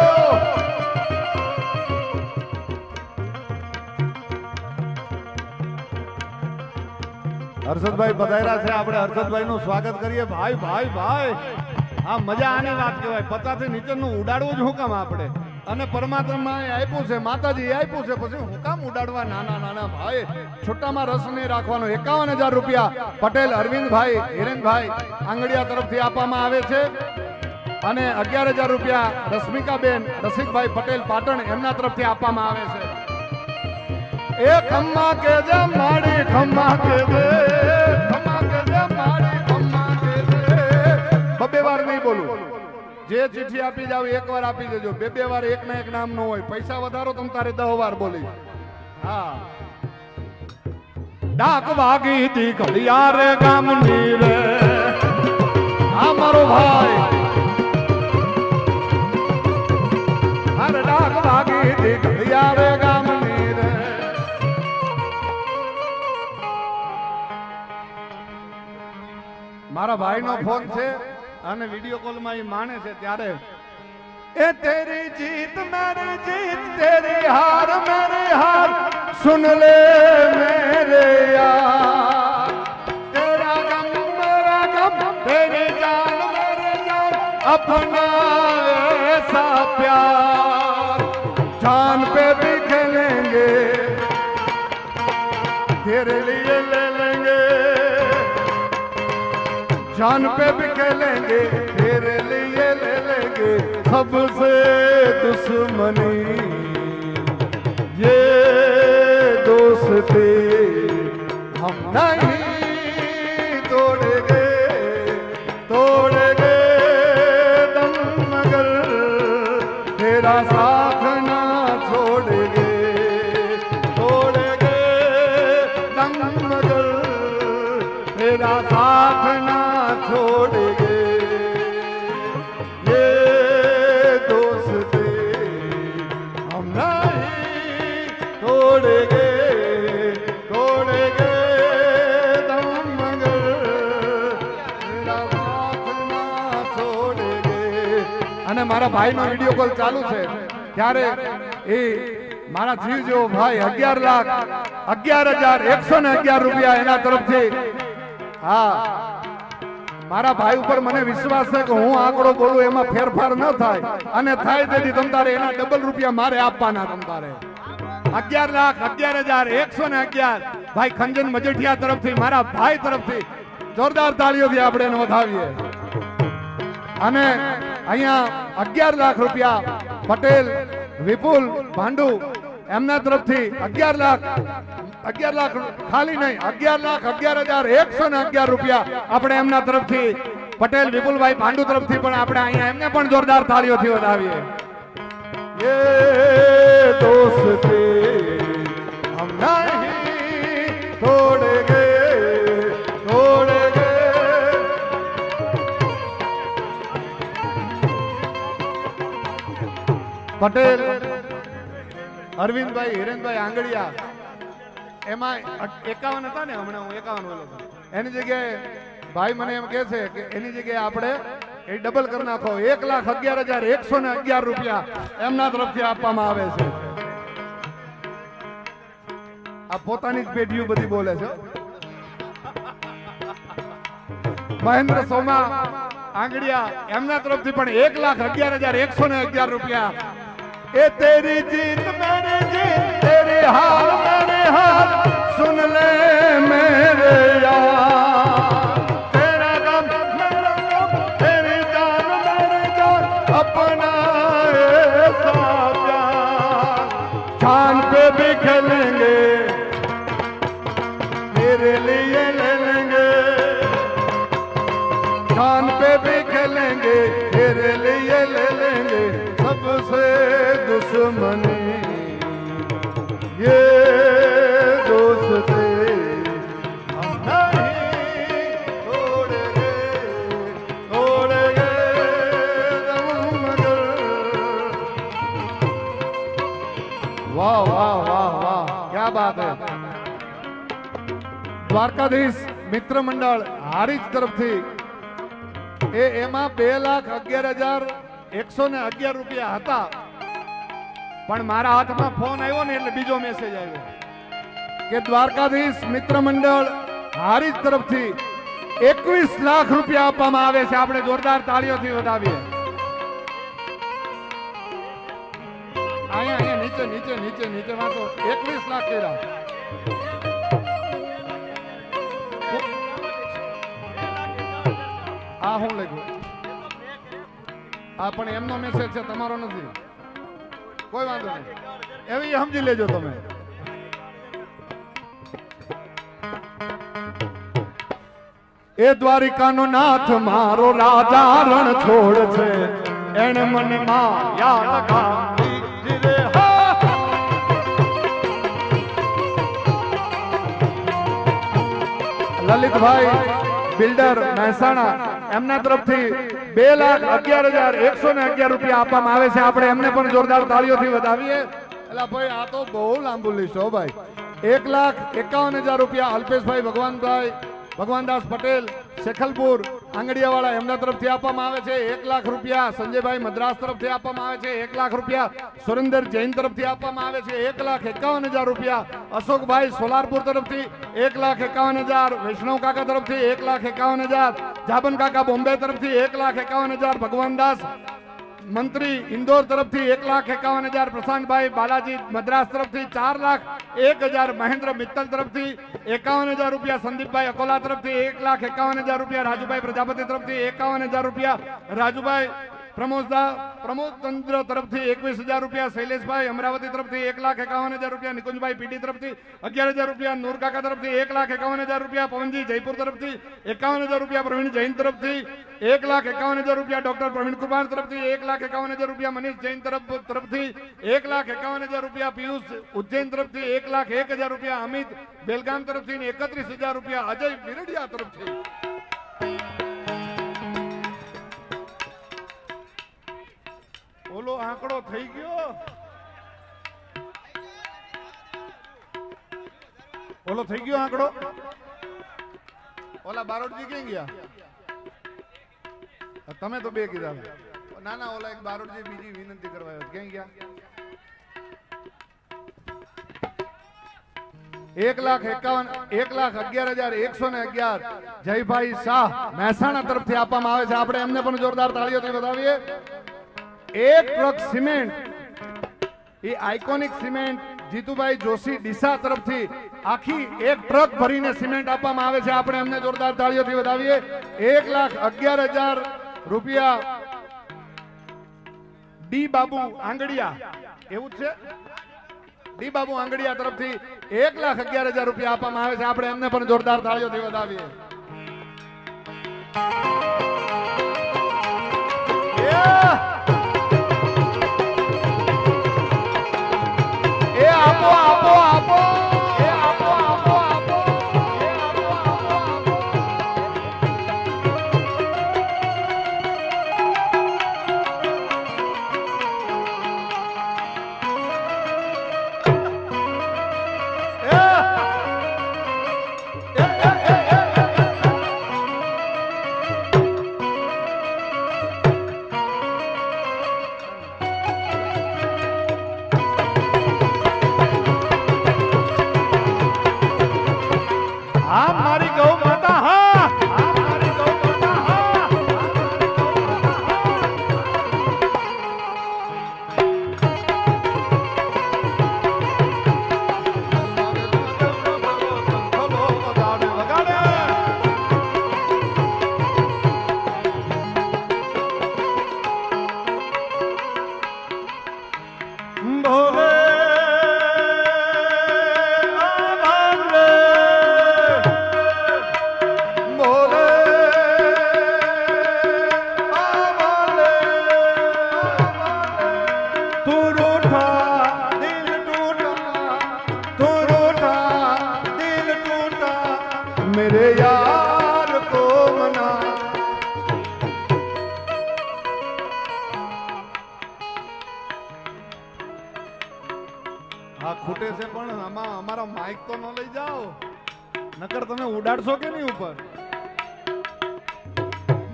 હર્ષદભાઈ પધાર્યા છે આપણે હર્ષદભાઈ નું સ્વાગત કરીએ ભાઈ ભાઈ ભાઈ આ મજા આની વાત કહેવાય. 50 થી નીચેનું ઉડાડવું જ હું કામ આપણે? અને પરમાત્મા આપ્યું છે, માતાજી આપ્યું છે, પછી હું કામ ઉડાડવા? નાના નાના ભાઈ, છોટામાં રસ નહીં રાખવાનો. 51,000 રૂપિયા પટેલ અરવિંદભાઈ હિરેનભાઈ આંગડિયા તરફથી આપવામાં આવે છે. અને 11,000 રૂપિયા રશ્મિકાબેન રસિકભાઈ પટેલ પાટણ એમના તરફથી આપવામાં આવે છે. એ ખમ્મા કે જે માડી ખમ્મા કે દે, ખમ્મા કે જે માડી ખમ્મા કે દે. બબે વાર નહીં બોલું. જે ચિઠ્ઠી આપી જાવ એક વાર આપી દેજો. બે વાર એક ના એક નામ ન હોય. પૈસા વધારો તમ તારે 10 વાર બોલી. હા. ડાક વાગી તી ઘડિયાળ ગામની રે, આ મારો ભાઈ. અરે ડાક વાગી તી ઘડિયાળ ગામની રે. મારા ભાઈનો ફોન છે અને વિડિયો કોલમાં એ માને છે ત્યારે એ તેરી જીત મેરી જીત, તેરી હાર મેરી હાર, સુન લે મેરે યાર. તેરા ગમ મેરા ગમ, તેરી જાન મેરી જાન, अपना ऐसा प्यार जान पे भी खेलेंगे, तेरे लिए ले लेंगे, जान पे भी खेलेंगे, तेरे लिए ले लेंगे. सबसे दुश्मनी ये दोस्ती हम नहीं तोड़ेंगे, तोड़ेंगे दम मगर तेरा साथ ना छोड़ेंगे, तोड़ेंगे दम मगर तेरा साथ ना छोड़ेंगे. ये दोस्ती हम नहीं तोड़ेंगे, तोड़ेंगे दम मगर तेरा साथ ना छोड़ेंगे. અને મારા ભાઈનો વિડિયો કોલ ચાલુ છે ત્યારે એ મારા જીવ જેવો ભાઈ 11,11,111 રૂપિયા એના તરફથી. હા, મારા ભાઈ ઉપર મને વિશ્વાસ છે કે હું આંકડો બોલું એમાં ફેરફાર ન થાય, અને થાય તેથી તમ તારે એના ડબલ રૂપિયા મારે આપવાના. તમ તારે 11,11,111 ભાઈ ખંજન મજેઠિયા તરફથી, મારા ભાઈ તરફથી જોરદાર તાળીઓથી આપણે એને વધાવીએ. અને અહીંયા 11 લાખ રૂપિયા પટેલ વિપુલ ભાંડુ એમના તરફથી 11 લાખ ખાલી નહીં, 11,11,111 રૂપિયા આપણે એમના તરફથી પટેલ વિપુલભાઈ પાંડુ તરફથી પણ આપણે અહીંયા એમને પણ જોરદાર તાળીઓથી વધાવીએ. ये दोस्ती हम नहीं तोड़ेंगे, तोड़ेंगे. પટેલ અરવિંદભાઈ હિરેનભાઈ આંગડિયા એમાં 51 હતા ને, હમણાં હું 51 બોલો હતો. એની જગ્યાએ ભાઈ મને એમ કહે છે કે એની જગ્યાએ આપણે એ ડબલ કરી નાખો. 1,11,111 રૂપિયા એમના તરફથી આપવામાં આવે છે. આ પોતાની જ પેઢીઓ બધી બોલે છે. મહેન્દ્ર સોમા આંગડિયા એમના તરફથી પણ 1,11,111 રૂપિયા. એ તેરી જીત મેરી જીત, તેરી હાર મેરી હાર, સુન લે મેરે યાર. तेरा गम मेरा गम, तेरी जान मेरी जान, अपना ऐसा प्यार जान पे भी खेलेंगे, तेरे लिए ले लेंगे, जान पे भी खेलेंगे, तेरे लिए ले लेंगे. सबसे दुश्मनी ये दोस्ती हम नहीं तोड़ेंगे, तोड़ेंगे दम मगर. वाह वाह वाह वाह, क्या बात है. દ્વારકાધીશ મિત્ર મંડળ હારીજ તરફથી એમાં 2,11,111 રૂપિયા હતા, પણ મારા હાથમાં ફોન આવ્યો ને એટલે બીજો મેસેજ આવ્યો કે દ્વારકાધીશ મિત્ર મંડળ હારીજ તરફથી 21 લાખ રૂપિયા આપવામાં આવે છે. આપણે જોરદાર તાળીઓથી વધાવીએ. અહીંયા નીચે નીચે નીચે નીચે વાંચો 21 લાખ કર્યા. આ હું લખ્યું? આ પણ એમનો મેસેજ છે, તમારો નથી. કોઈ વાંધો નહીં, એવી સમજી લેજો તમે. એ દ્વારિકાનો નાથ મારો રાજા રણ છોડ છે, એને મને માયા લગાવી રે. લલિતભાઈ બિલ્ડર મહેસાણા, એમના તરફથી 2,11,111 રૂપિયા આપવામાં આવે છે. આપણે એમને પણ જોરદાર તાળીઓથી વધાવીએ. એટલે ભાઈ આ તો બહુ લાંબુ લિસ્ટ હો ભાઈ. 1,51,000 રૂપિયા અલ્પેશભાઈ ભગવાનદાસ પટેલ શેખલપુર આંગડિયાવાળા, એમના તરફથી આપવામાં આવે છે. 1 લાખ રૂપિયા સંજયભાઈ મદ્રાસ તરફથી આપવામાં આવે છે. 1 લાખ રૂપિયા સુરેન્દર જૈન તરફથી આપવામાં આવે છે. 1,51,000 રૂપિયા અશોકભાઈ સોલારપુર તરફથી. 1,51,000 વૈષ્ણવ કાકા તરફથી. 1,51,000 જાબન કાકા બોમ્બે તરફથી. 1,51,000 ભગવાનદાસ મંત્રી ઇન્દોર તરફથી. 1,51,000 પ્રશાંતભાઈ બાલાજી મદ્રાસ તરફથી. 4,01,000 મહેન્દ્ર મિત્તલ તરફથી. 51,000 રૂપિયા સંદીપભાઈ અકોલા તરફથી. 1,51,000 રૂપિયા રાજુભાઈ પ્રજાપતિ તરફથી. 51,000 રૂપિયા રાજુભાઈ પ્રમોદચંદ્ર તરફથી. 21,000 રૂપિયા શૈલેષભાઈ અમરાવતી તરફથી. 1,51,000 રૂપિયા નિકુંજભાઈ પીડી તરફથી. 11,000 રૂપિયા નૂર કાકા તરફથી. 1,51,000 રૂપિયા પવનજી જયપુર તરફથી. 51,000 રૂપિયા પ્રવીણ જૈન તરફથી. 1,51,000 રૂપિયા ડોક્ટર પ્રવીણ કુમાર તરફથી. 1,51,000 રૂપિયા મનીષ જૈન તરફથી. 1,51,000 રૂપિયા પિયુષ ઉજ્જૈન તરફથી. 1,01,000 રૂપિયા અમિત બેલગામ તરફથી. 31,000 રૂપિયા અજય વિરડિયા તરફથી. ઓલો આંકડો થઈ ગયો. ઓલો થઈ ગયો આંકડો. ઓલા બારોટજી ક્યાં ગયા? તમે તો 2 કીધા. ના ના, ઓલા એક બારોટજી બીજી વિનંતી કરવા ક્યાં ગયા? 1,11,111 જયભાઈ શાહ મહેસાણા તરફથી આપવામાં આવે છે. આપણે એમને પણ જોરદાર તાળીઓથી વધાવીએ. 1 ટ્રક સિમેન્ટ, એ આઇકોનિક સિમેન્ટ જીતુભાઈ જોશી ડીસા તરફથી આખી 1 ટ્રક ભરીને સિમેન્ટ આપવામાં આવે છે. આપણે એમને જોરદાર તાળીઓથી વધાવીએ. 1,11,000 રૂપિયા ડી બાબુ આંગડિયા, એવું જ છે, ડી બાબુ આંગડિયા તરફથી 1,11,000 રૂપિયા આપવામાં આવે છે. આપણે એમને પણ જોરદાર તાળીઓથી વધાવીએ. આપો આપો આપો. मेरे यार को मना। આ ખૂટે છે પણ આમાં અમારા માઇક તો ન લઈ જાઓ, નકર તમે ઉડાડશો કે નહીં ઉપર?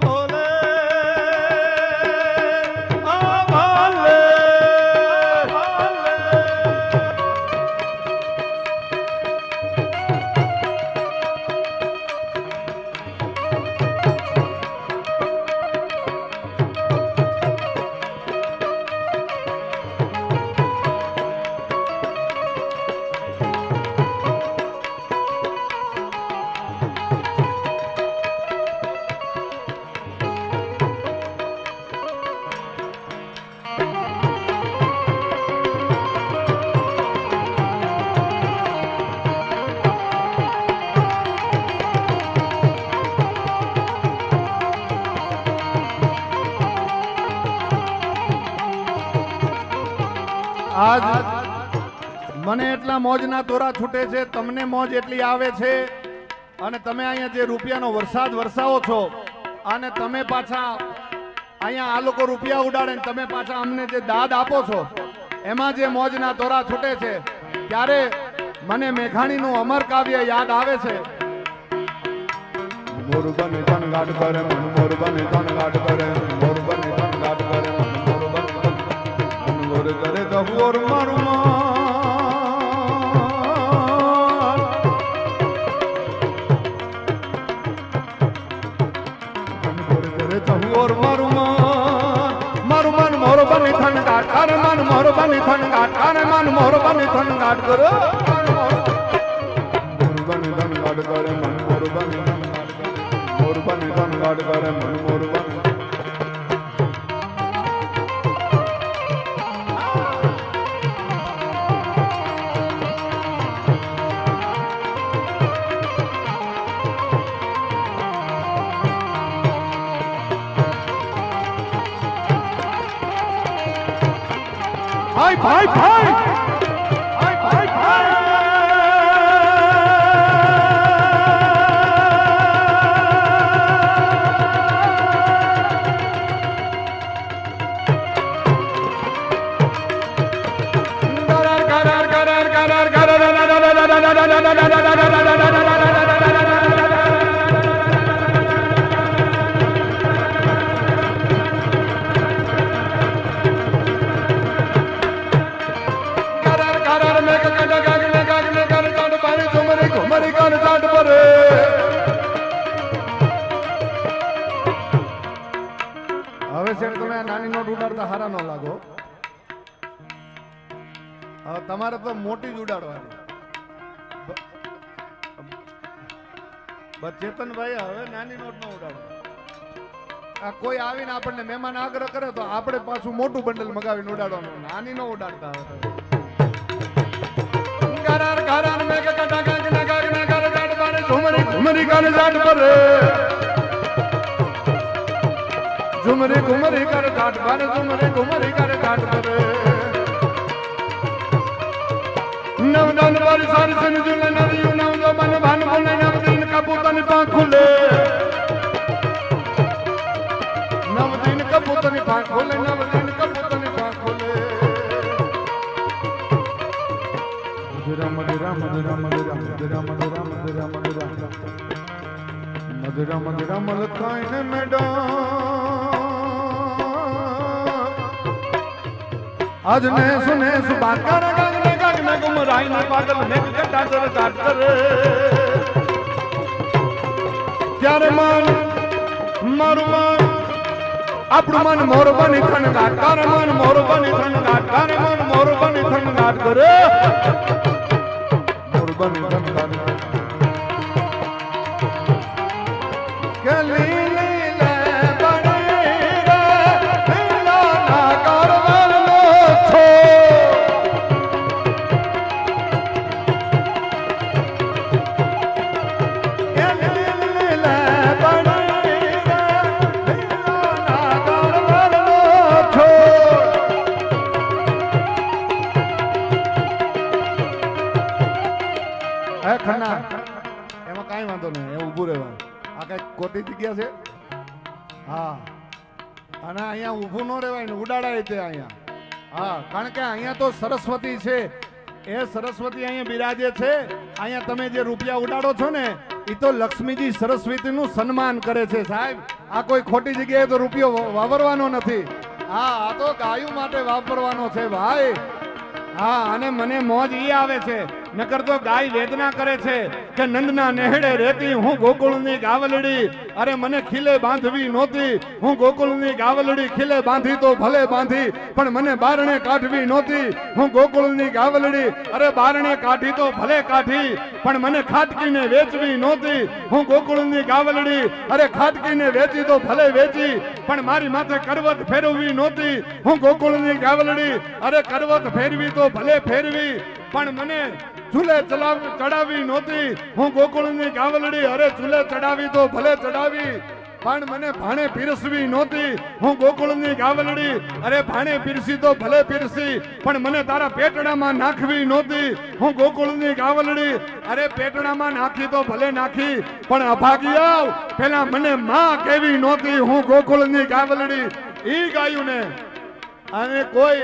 બોલે આજ મને એટલા મોજના તોરા છૂટે છે, તમને મોજ એટલી આવે છે, અને તમે અહીંયા જે રૂપિયાનો વરસાદ વરસાવો છો, અને તમે પાછા અહીંયા આ લોકો રૂપિયા ઉડાડે ને તમે પાછા અમને જે દાદ આપો છો, એમાં જે મોજના તોરા છૂટે છે, ત્યારે મને મેઘાણીનું અમર કાવ્ય યાદ આવે છે. મોર બને ધન ગાટ કરે મન, મોર બને ધન ગાટ કરે, મોર બને ધન ગાટ કરે મન, મોર બને ધન મોર કરે તો મોર મારું મન, મોર કરે તો મોર મારું મન, મારું મન મોર બને ધન ગાટ કરે મન, મોર બને ધન ગાટ કરે મન, મોર બને ધન ગાટ કરે મોર બને ધન ગાટ કરે મન, મોર બને મોર બને ધન ગાટ કરે મન, મોર બને ભાઈ ભાઈ ભાઈ ભાઈ ભાઈ ભાઈ હવે છે તમે નાની નોટ ઉડાડતા હારા ન લાગો. હવે તમારે તો મોટી જ ઉડાડવાની. બસ ચેતનભાઈ હવે નાની નોટ ન ઉડાડો. આ કોઈ આવીને આપણને મહેમાન આગ્રહ કરે તો આપણે પાછું મોટું બંડલ મગાવીને ઉડાડવાનું, નાની ન ઉડાડતા. ઝુમરી કાન જાટ પર ઝુમરી ઘુમરી કર ઘાટ પર, ઝુમરી ઘુમરી કર ઘાટ પર નવદાન પર સાર સન જુલ નવયુ નવ જો બન ભાન બન નવ દિન કપૂતન પાંખ ખુલે, નવ દિન કપૂતન પાંખ ખુલે, નવ દિન કપૂતન પાંખ ખુલે. મધુરા મધુરા મધુરા મધુરા મધુરા મધુરા મધુરા મધુરા મધુરા મધુરા મલકાઈને મેડા આજને સુને સુબાકાર ગાગને ગાગને ગુમરાઈને પાગલ મેઘ કટા દર કાટ કરે ત્યારે મન મારું મન આપણું મન મોર બની થન ગાટ કરે, મન મોર બની થન ગાટ કરે, મન મોર બની થન ગાટ કરે, મોર બની થન ગાટ કે લીલી લે બડી રે લીલા ના કરવાનો છો કે લીલી લે બડી રે લીલા ના કરવાનો છો. હે ખન્ના એમાં કાંઈ વાંધો નહીં, એ ઊભું રહેવાનું. આ કઈ ખોટી જગ્યા છે? હા, અને અહીંયા ઊભું ન રહેવાય ને ઉડાડાય તે અહીંયા. હા, કારણ કે અહીંયા તો સરસ્વતી છે, એ સરસ્વતી અહીંયા બિરાજે છે. અહીંયા તમે જે રૂપિયા ઉડાડો છો ને એ તો લક્ષ્મીજી સરસ્વતીનું સન્માન કરે છે સાહેબ. આ કોઈ ખોટી જગ્યાએ તો રૂપિયો વાપરવાનો નથી. હા, આ તો ગાયું માટે વાપરવાનો છે ભાઈ. હા, અને મને મોજ ઈ આવે છે, નકર તો ગાય વેદના કરે છે કે નંદના નેહડે રહેતી હું ગોકુળની ગાવલડી, અરે મને ખીલે બાંધવી નહોતી, હું ગોકુળની ગાવલડી, ખીલે બાંધી તો ભલે બાંધી પણ મને બારણે કાઢવી નહોતી, હું ગોકુળની ગાવલડી, અરે બારણે કાઢી તો ભલે કાઢી પણ મને ખાટકીને વેચવી નહોતી, હું ગોકુળની ગાવલડી, અરે ખાટકીને વેચી તો ભલે વેચી પણ મારી માથે કરવત ફેરવવી નહોતી, હું ગોકુળની ગાવલડી, અરે કરવત ફેરવી તો ભલે ફેરવી પણ મને ચૂલે ચડાવી નહોતી, હું ગોકુળની ગાવલડી, અરે ચૂલે ચડાવી તો ભલે ચડાવી પણ મને ભાણે પીરસવી નહોતી. હું ગોકુળની ગાવલડી, અરે ભાણે પીરસી તો ભલે પીરસી, પણ મને તારા પેટડામાં નાખવી નહોતી. હું ગોકુળની ગાવલડી, અરે પેટડામાં નાખી તો ભલે નાખી, પણ અભાગિયા પેલા મને માં કેવી નહોતી. હું ગોકુળની ગાવલડી. ઈ ગાયું ને અને કોઈ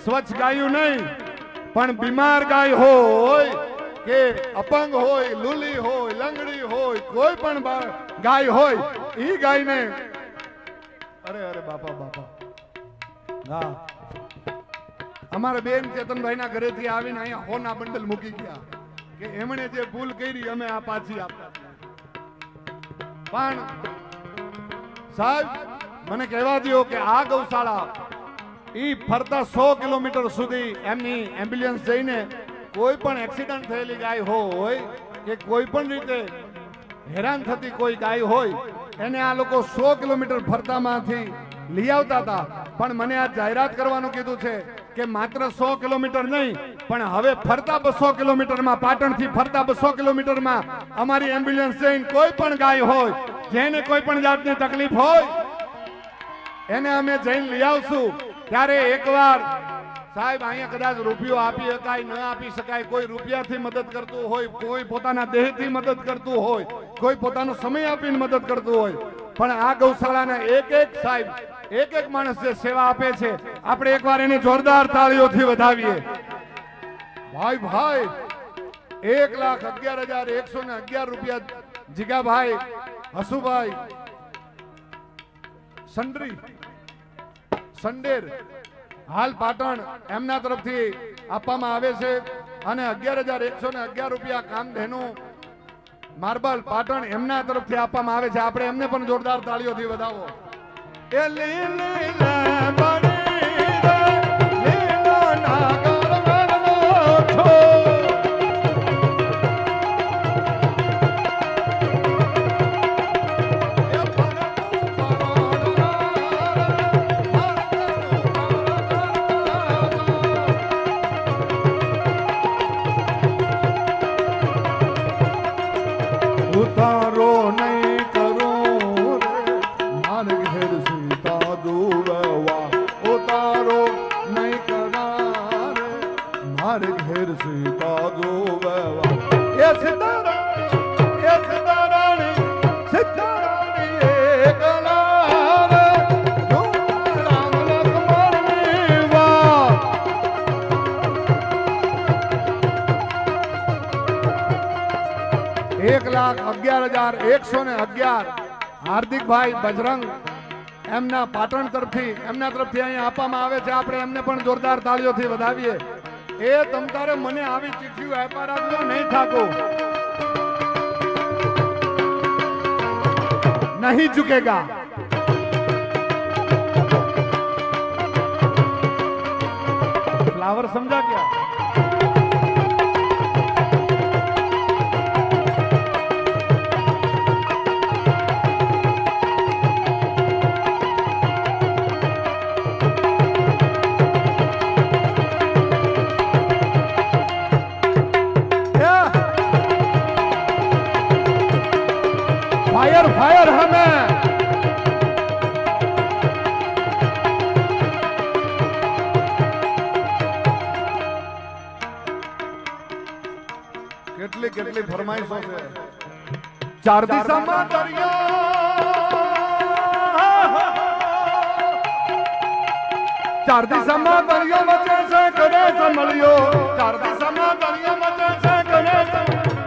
સ્વચ્છ ગાયું નહીં, પણ બીમાર ગાય હોય કે અપંગ હોય, લૂલી હોય, લંગડી હોય, કોઈ પણ ગાય હોય, ઈ ગાયને અરે અરે બાપા બાપા. હા, અમારા બેન ચેતનભાઈના ઘરેથી આવીને અહીંયા હોના બંડલ મૂકી ગયા કે એમણે જે ભૂલ કરી અમે આ પાછી આપતા. પણ સાહેબ મને કહેવા દો કે આ ગૌશાળા ઈ ફરતા 100 કિલોમીટર સુધી એમની એમ્બ્યુલન્સ જઈને કોઈ પણ એક્સિડન્ટ થયેલી ગાય હોય કે કોઈ પણ રીતે હેરાન થતી કોઈ ગાય હોય એને આ લોકો 100 કિલોમીટર ફરતામાંથી લઈ આવતા હતા. પણ મને આ જાહેરાત કરવાનું કીધું છે કે માત્ર 100 કિલોમીટર નહીં, પણ હવે ફરતા 200 કિલોમીટરમાં, પાટણથી ફરતા 200 કિલોમીટરમાં અમારી એમ્બ્યુલન્સ જઈને કોઈ પણ ગાય હોય જેને કોઈ પણ જાતની તકલીફ હોય એને અમે જઈને લઈ આવશું. ત્યારે એકવાર સાહેબ અહીંયા કદાચ રૂપિયો આપી શકાય, ન આપી શકાય, કોઈ રૂપિયાથી મદદ કરતું હોય, કોઈ પોતાના દેહથી મદદ કરતું હોય, કોઈ પોતાનો સમય આપીને મદદ કરતું હોય, પણ આ ગૌશાળાના એક સાહેબ એક માણસ જે સેવા આપે છે, આપણે એકવાર એને જોરદાર તાળીઓથી વધાવીએ. ભાઈ ભાઈ 1,11,111 રૂપિયા જીગાભાઈ હસુભાઈ સંડેર હાલ પાટણ એમના તરફથી આપવામાં આવે છે. અને 11,111 રૂપિયા કામધેનુ માર્બલ પાટણ એમના તરફથી આપવામાં આવે છે. આપણે એમને પણ જોરદાર તાળીઓથી વધાવો. એ લીલા બની લીલો નાગર વરનો છો, ઉતારો નહીં કરું માન ઘેર સીતા જોવા, ઉતારો નહીં કરા માર ઘેર સીતા જોવા. એ સીતારાણી એકલા રે રામ લક્ષ્મણની વાત. ₹1,11,111 હાર્દિકભાઈ બજરંગ એમના પાટણ તરફથી અહીંયા આપવામાં આવે છે. આપણે એમને પણ જોરદાર તાળીઓથી વધાવીએ. એ તમ તારે મને આવી ચિઠ્ઠીઓ આપ્યા રાખજો, નહીં થાકું, નહીં ચૂકેગા. ફ્લાવર સમજા क्या? फायर हमें કેટલી ફરમાઈશો છે. 4 દિશામાં દરિયો વચ્ચે છે કરે સંભળ્યો, 4 દિશામાં દરિયો વચ્ચે છે કરે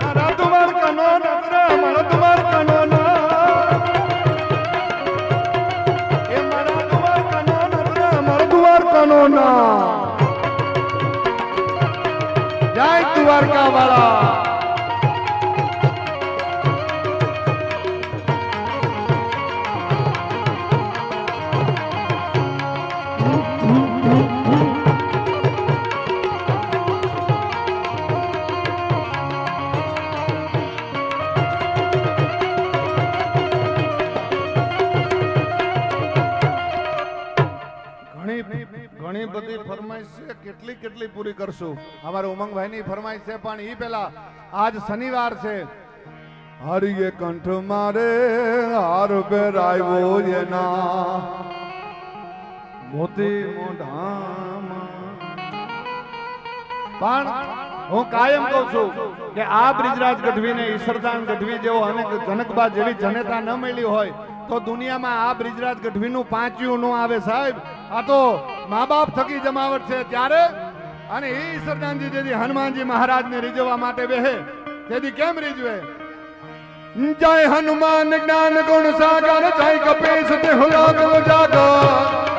મારા દ્વારકાનો નગર, મારા દ્વારકાનો જય દ્વારકા વાળા. ઘણી બધી ફરમાઈશ છે, કેટલી પૂરી કરશું. અમારે ઉમંગભાઈ ની ફરમાઈશ છે, પણ ઈ પેલા આજ શનિવાર છે હરિએ કંઠ મારે હાર પહેરાવ્યો એના મોતી મોઢામાં. પણ હું કાયમ કહું છું કે આ બ્રિજરાજ ગઢવીને ઈશ્વરદાન ગઢવી જેવો અને જનકબા જેવી જનેતા ન મળી હોય તો દુનિયામાં આ બ્રિજરાજ ગઢવીનું પાંચ્યું ન આવે સાહેબ. આ તો મા બાપ થકી જમાવટ છે ત્યારે. અને એ ઈશ્વરદાનજી જેથી હનુમાનજી મહારાજને રીઝવવા માટે બેહે તેથી કેમ રીઝવે? જય હનુમાન જ્ઞાન ગુણ સાગર જય કપીશ દેહુ લોક ઉજાગર.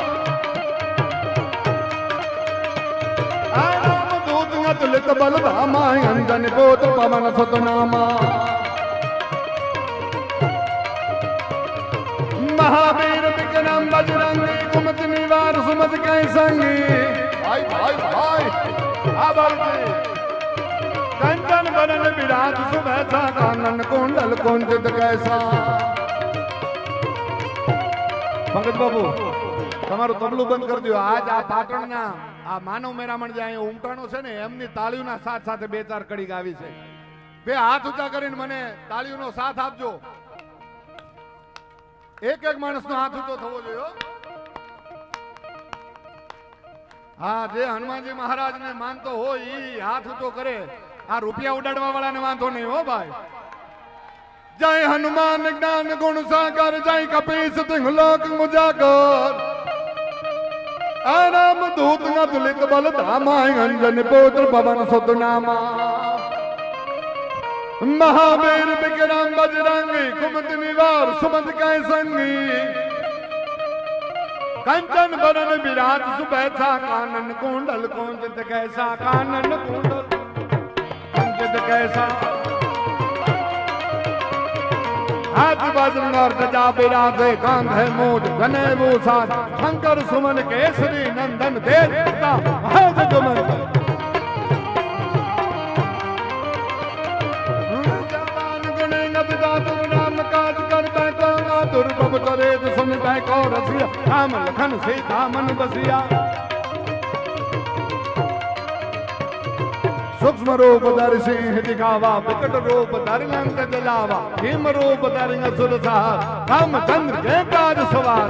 તુલિત બલ ધામા અંજન પોત્ર પવન સુત નામા. મહાવીર વિક્રમ બજરંગી કુમત નિવાર સુમત કૈ સંગી. ભાઈ ભાઈ ભાઈ આ બાળજી કંચન બનન વિરાજ સુબેસા કાનન કુંડલ કુંજિત કૈસા. પંકજ બાબુ તમારું તબલું બંધ કરી દો. આજ આ પાટણના આ માનવ મેરામણ જે અહીંયા ઉમટાણો છે ને એમની તાળીઓના સાથ સાથે બે ચાર કડી ગાવી છે. બે હાથ ઊંચા કરીને મને તાળીઓનો સાથ આપજો. એક એક માણસનો હાથ ઊંચો થવો જોઈએ. હા, જે હનુમાનજી મહારાજને માનતો હોય ઈ હાથ ઊંચો કરે. આ રૂપિયા ઉડાડવા વાળાને વાંધો નહીં હો ભાઈ. જય હનુમાન જ્ઞાન ગુણ સાગર જય કપીશ સિંહ લોક મુજાગર. આરામ દૂત તુલિત બલ ધામા અંજન પોત્ર પવન સુત નામા. મહાવીર વિક્રમ બજરંગી કુમત નિવાર સુમત કૈ સંગી. કંચન બરન વિરાજ સુબેસા કાનન કુંડલ કુંજિત કૈસા. કાનન કુંડલ કુંજિત કૈસા. हाथ बजरंग और गजा बिराजे कांधे मूठ घने भूषण शंकर सुमन केसरी नंदन देव पिता महाजगमन. गुण नबिदा तुम नाम काज कर बैठो दुर्गम करे सुन बैठो रसिया. राम लखन सीता मन बसिया. सूक्ष्म रूप धरि सिंह दिखावा विकट रूप धरि लंक जलावा. भीम रूप धरि असुर सहार रामचंद्र के काज सवार.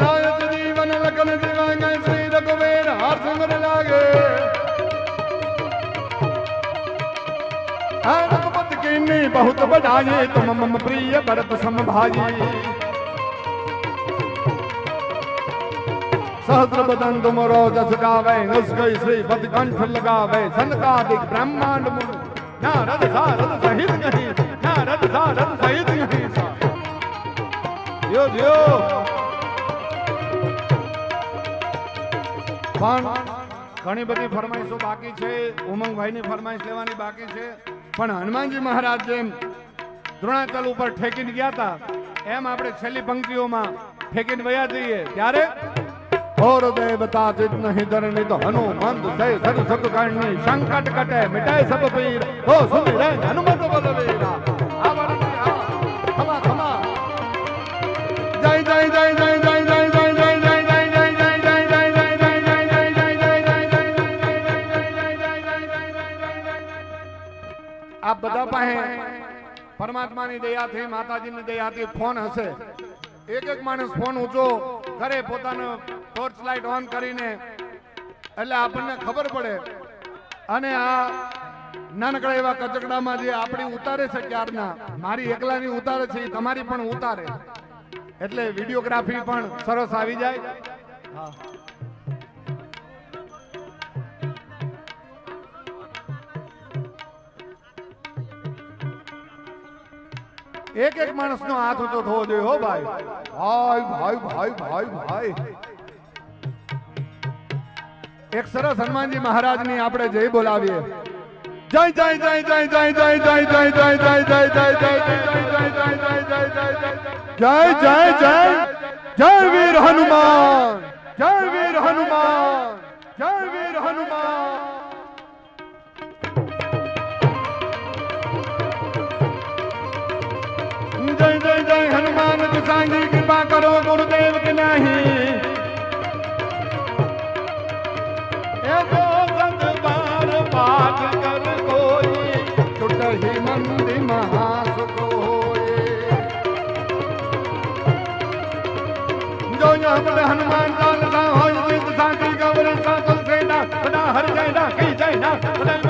लायत जीवन लखन दिवांगे श्री रघुवीर हर सिमर लागे. रघुपति कीन्ही बहुत बढ़ाई तुम मम प्रिय भरत सम भाई. सहस्र बदन तुमरो जस गावे उसको श्रीपद कंठ लगावे. सनकादिक ब्रह्मांड मुनि नारद सारद सहित नहीं. नारद सारद सहित नहीं. यो जो પણ ઘણી બધી ફરમાઈશો બાકી છે. ઉમંગભાઈની ફરમાઈશ લેવાની બાકી છે. પણ હનુમાનજી મહારાજ જેમ દ્રોણાચલ ઉપર ઠેકીને ગયા હતા એમ આપણે છેલ્લી પંક્તિઓમાં ઠેકીને વયા જઈએ ત્યારે और देवता चित नहीं धरनी तो हनुमंत से सर सुख करनी. संकट कटे मिटाए सब पीर हो सुमिरै हनुमत बलवीरा. खमा खमा जय जय जय जय जय जय जय जय जय जय जय जय जय जय जय जय. आप બધા પાસે પરમાત્માની દયાથી માતાજીની દયાથી ફોન હશે. એક એક માણસ ફોન ઊંચો કરે પોતાનો ટોર્ચ લાઇટ ઓન કરીને એટલે આપણને ખબર પડે. અને આ નાનકડા એવા કચકડામાં જે આપણી ઉતારે છે ક્યારના મારી એકલાની ઉતારે છે એ તમારી પણ ઉતારે એટલે વિડીયોગ્રાફી પણ સરસ આવી જાય. હા, એક એક માણસનો હાથ ઊંચો થવો જોઈએ હો ભાઈ. ભાઈ ભાઈ ભાઈ ભાઈ ભાઈ. એક સરસ હનુમાનજી મહારાજની આપણે જય બોલાવીએ. જય જય જય જય જય જય જય જય જય જય જય જય જય જય જય જય જય વીર હનુમાન. જય વીર હનુમાન. જય વીર હનુમાન. जय जय जय हनुमान गोसाई कृपा करो गुरुदेव के नहीं. ए जो संत बार पाठ करो हनुमान चालीसा होय तीत सांति गौरी सा तुलसी ना बड़ा हर जय ना कई जय ना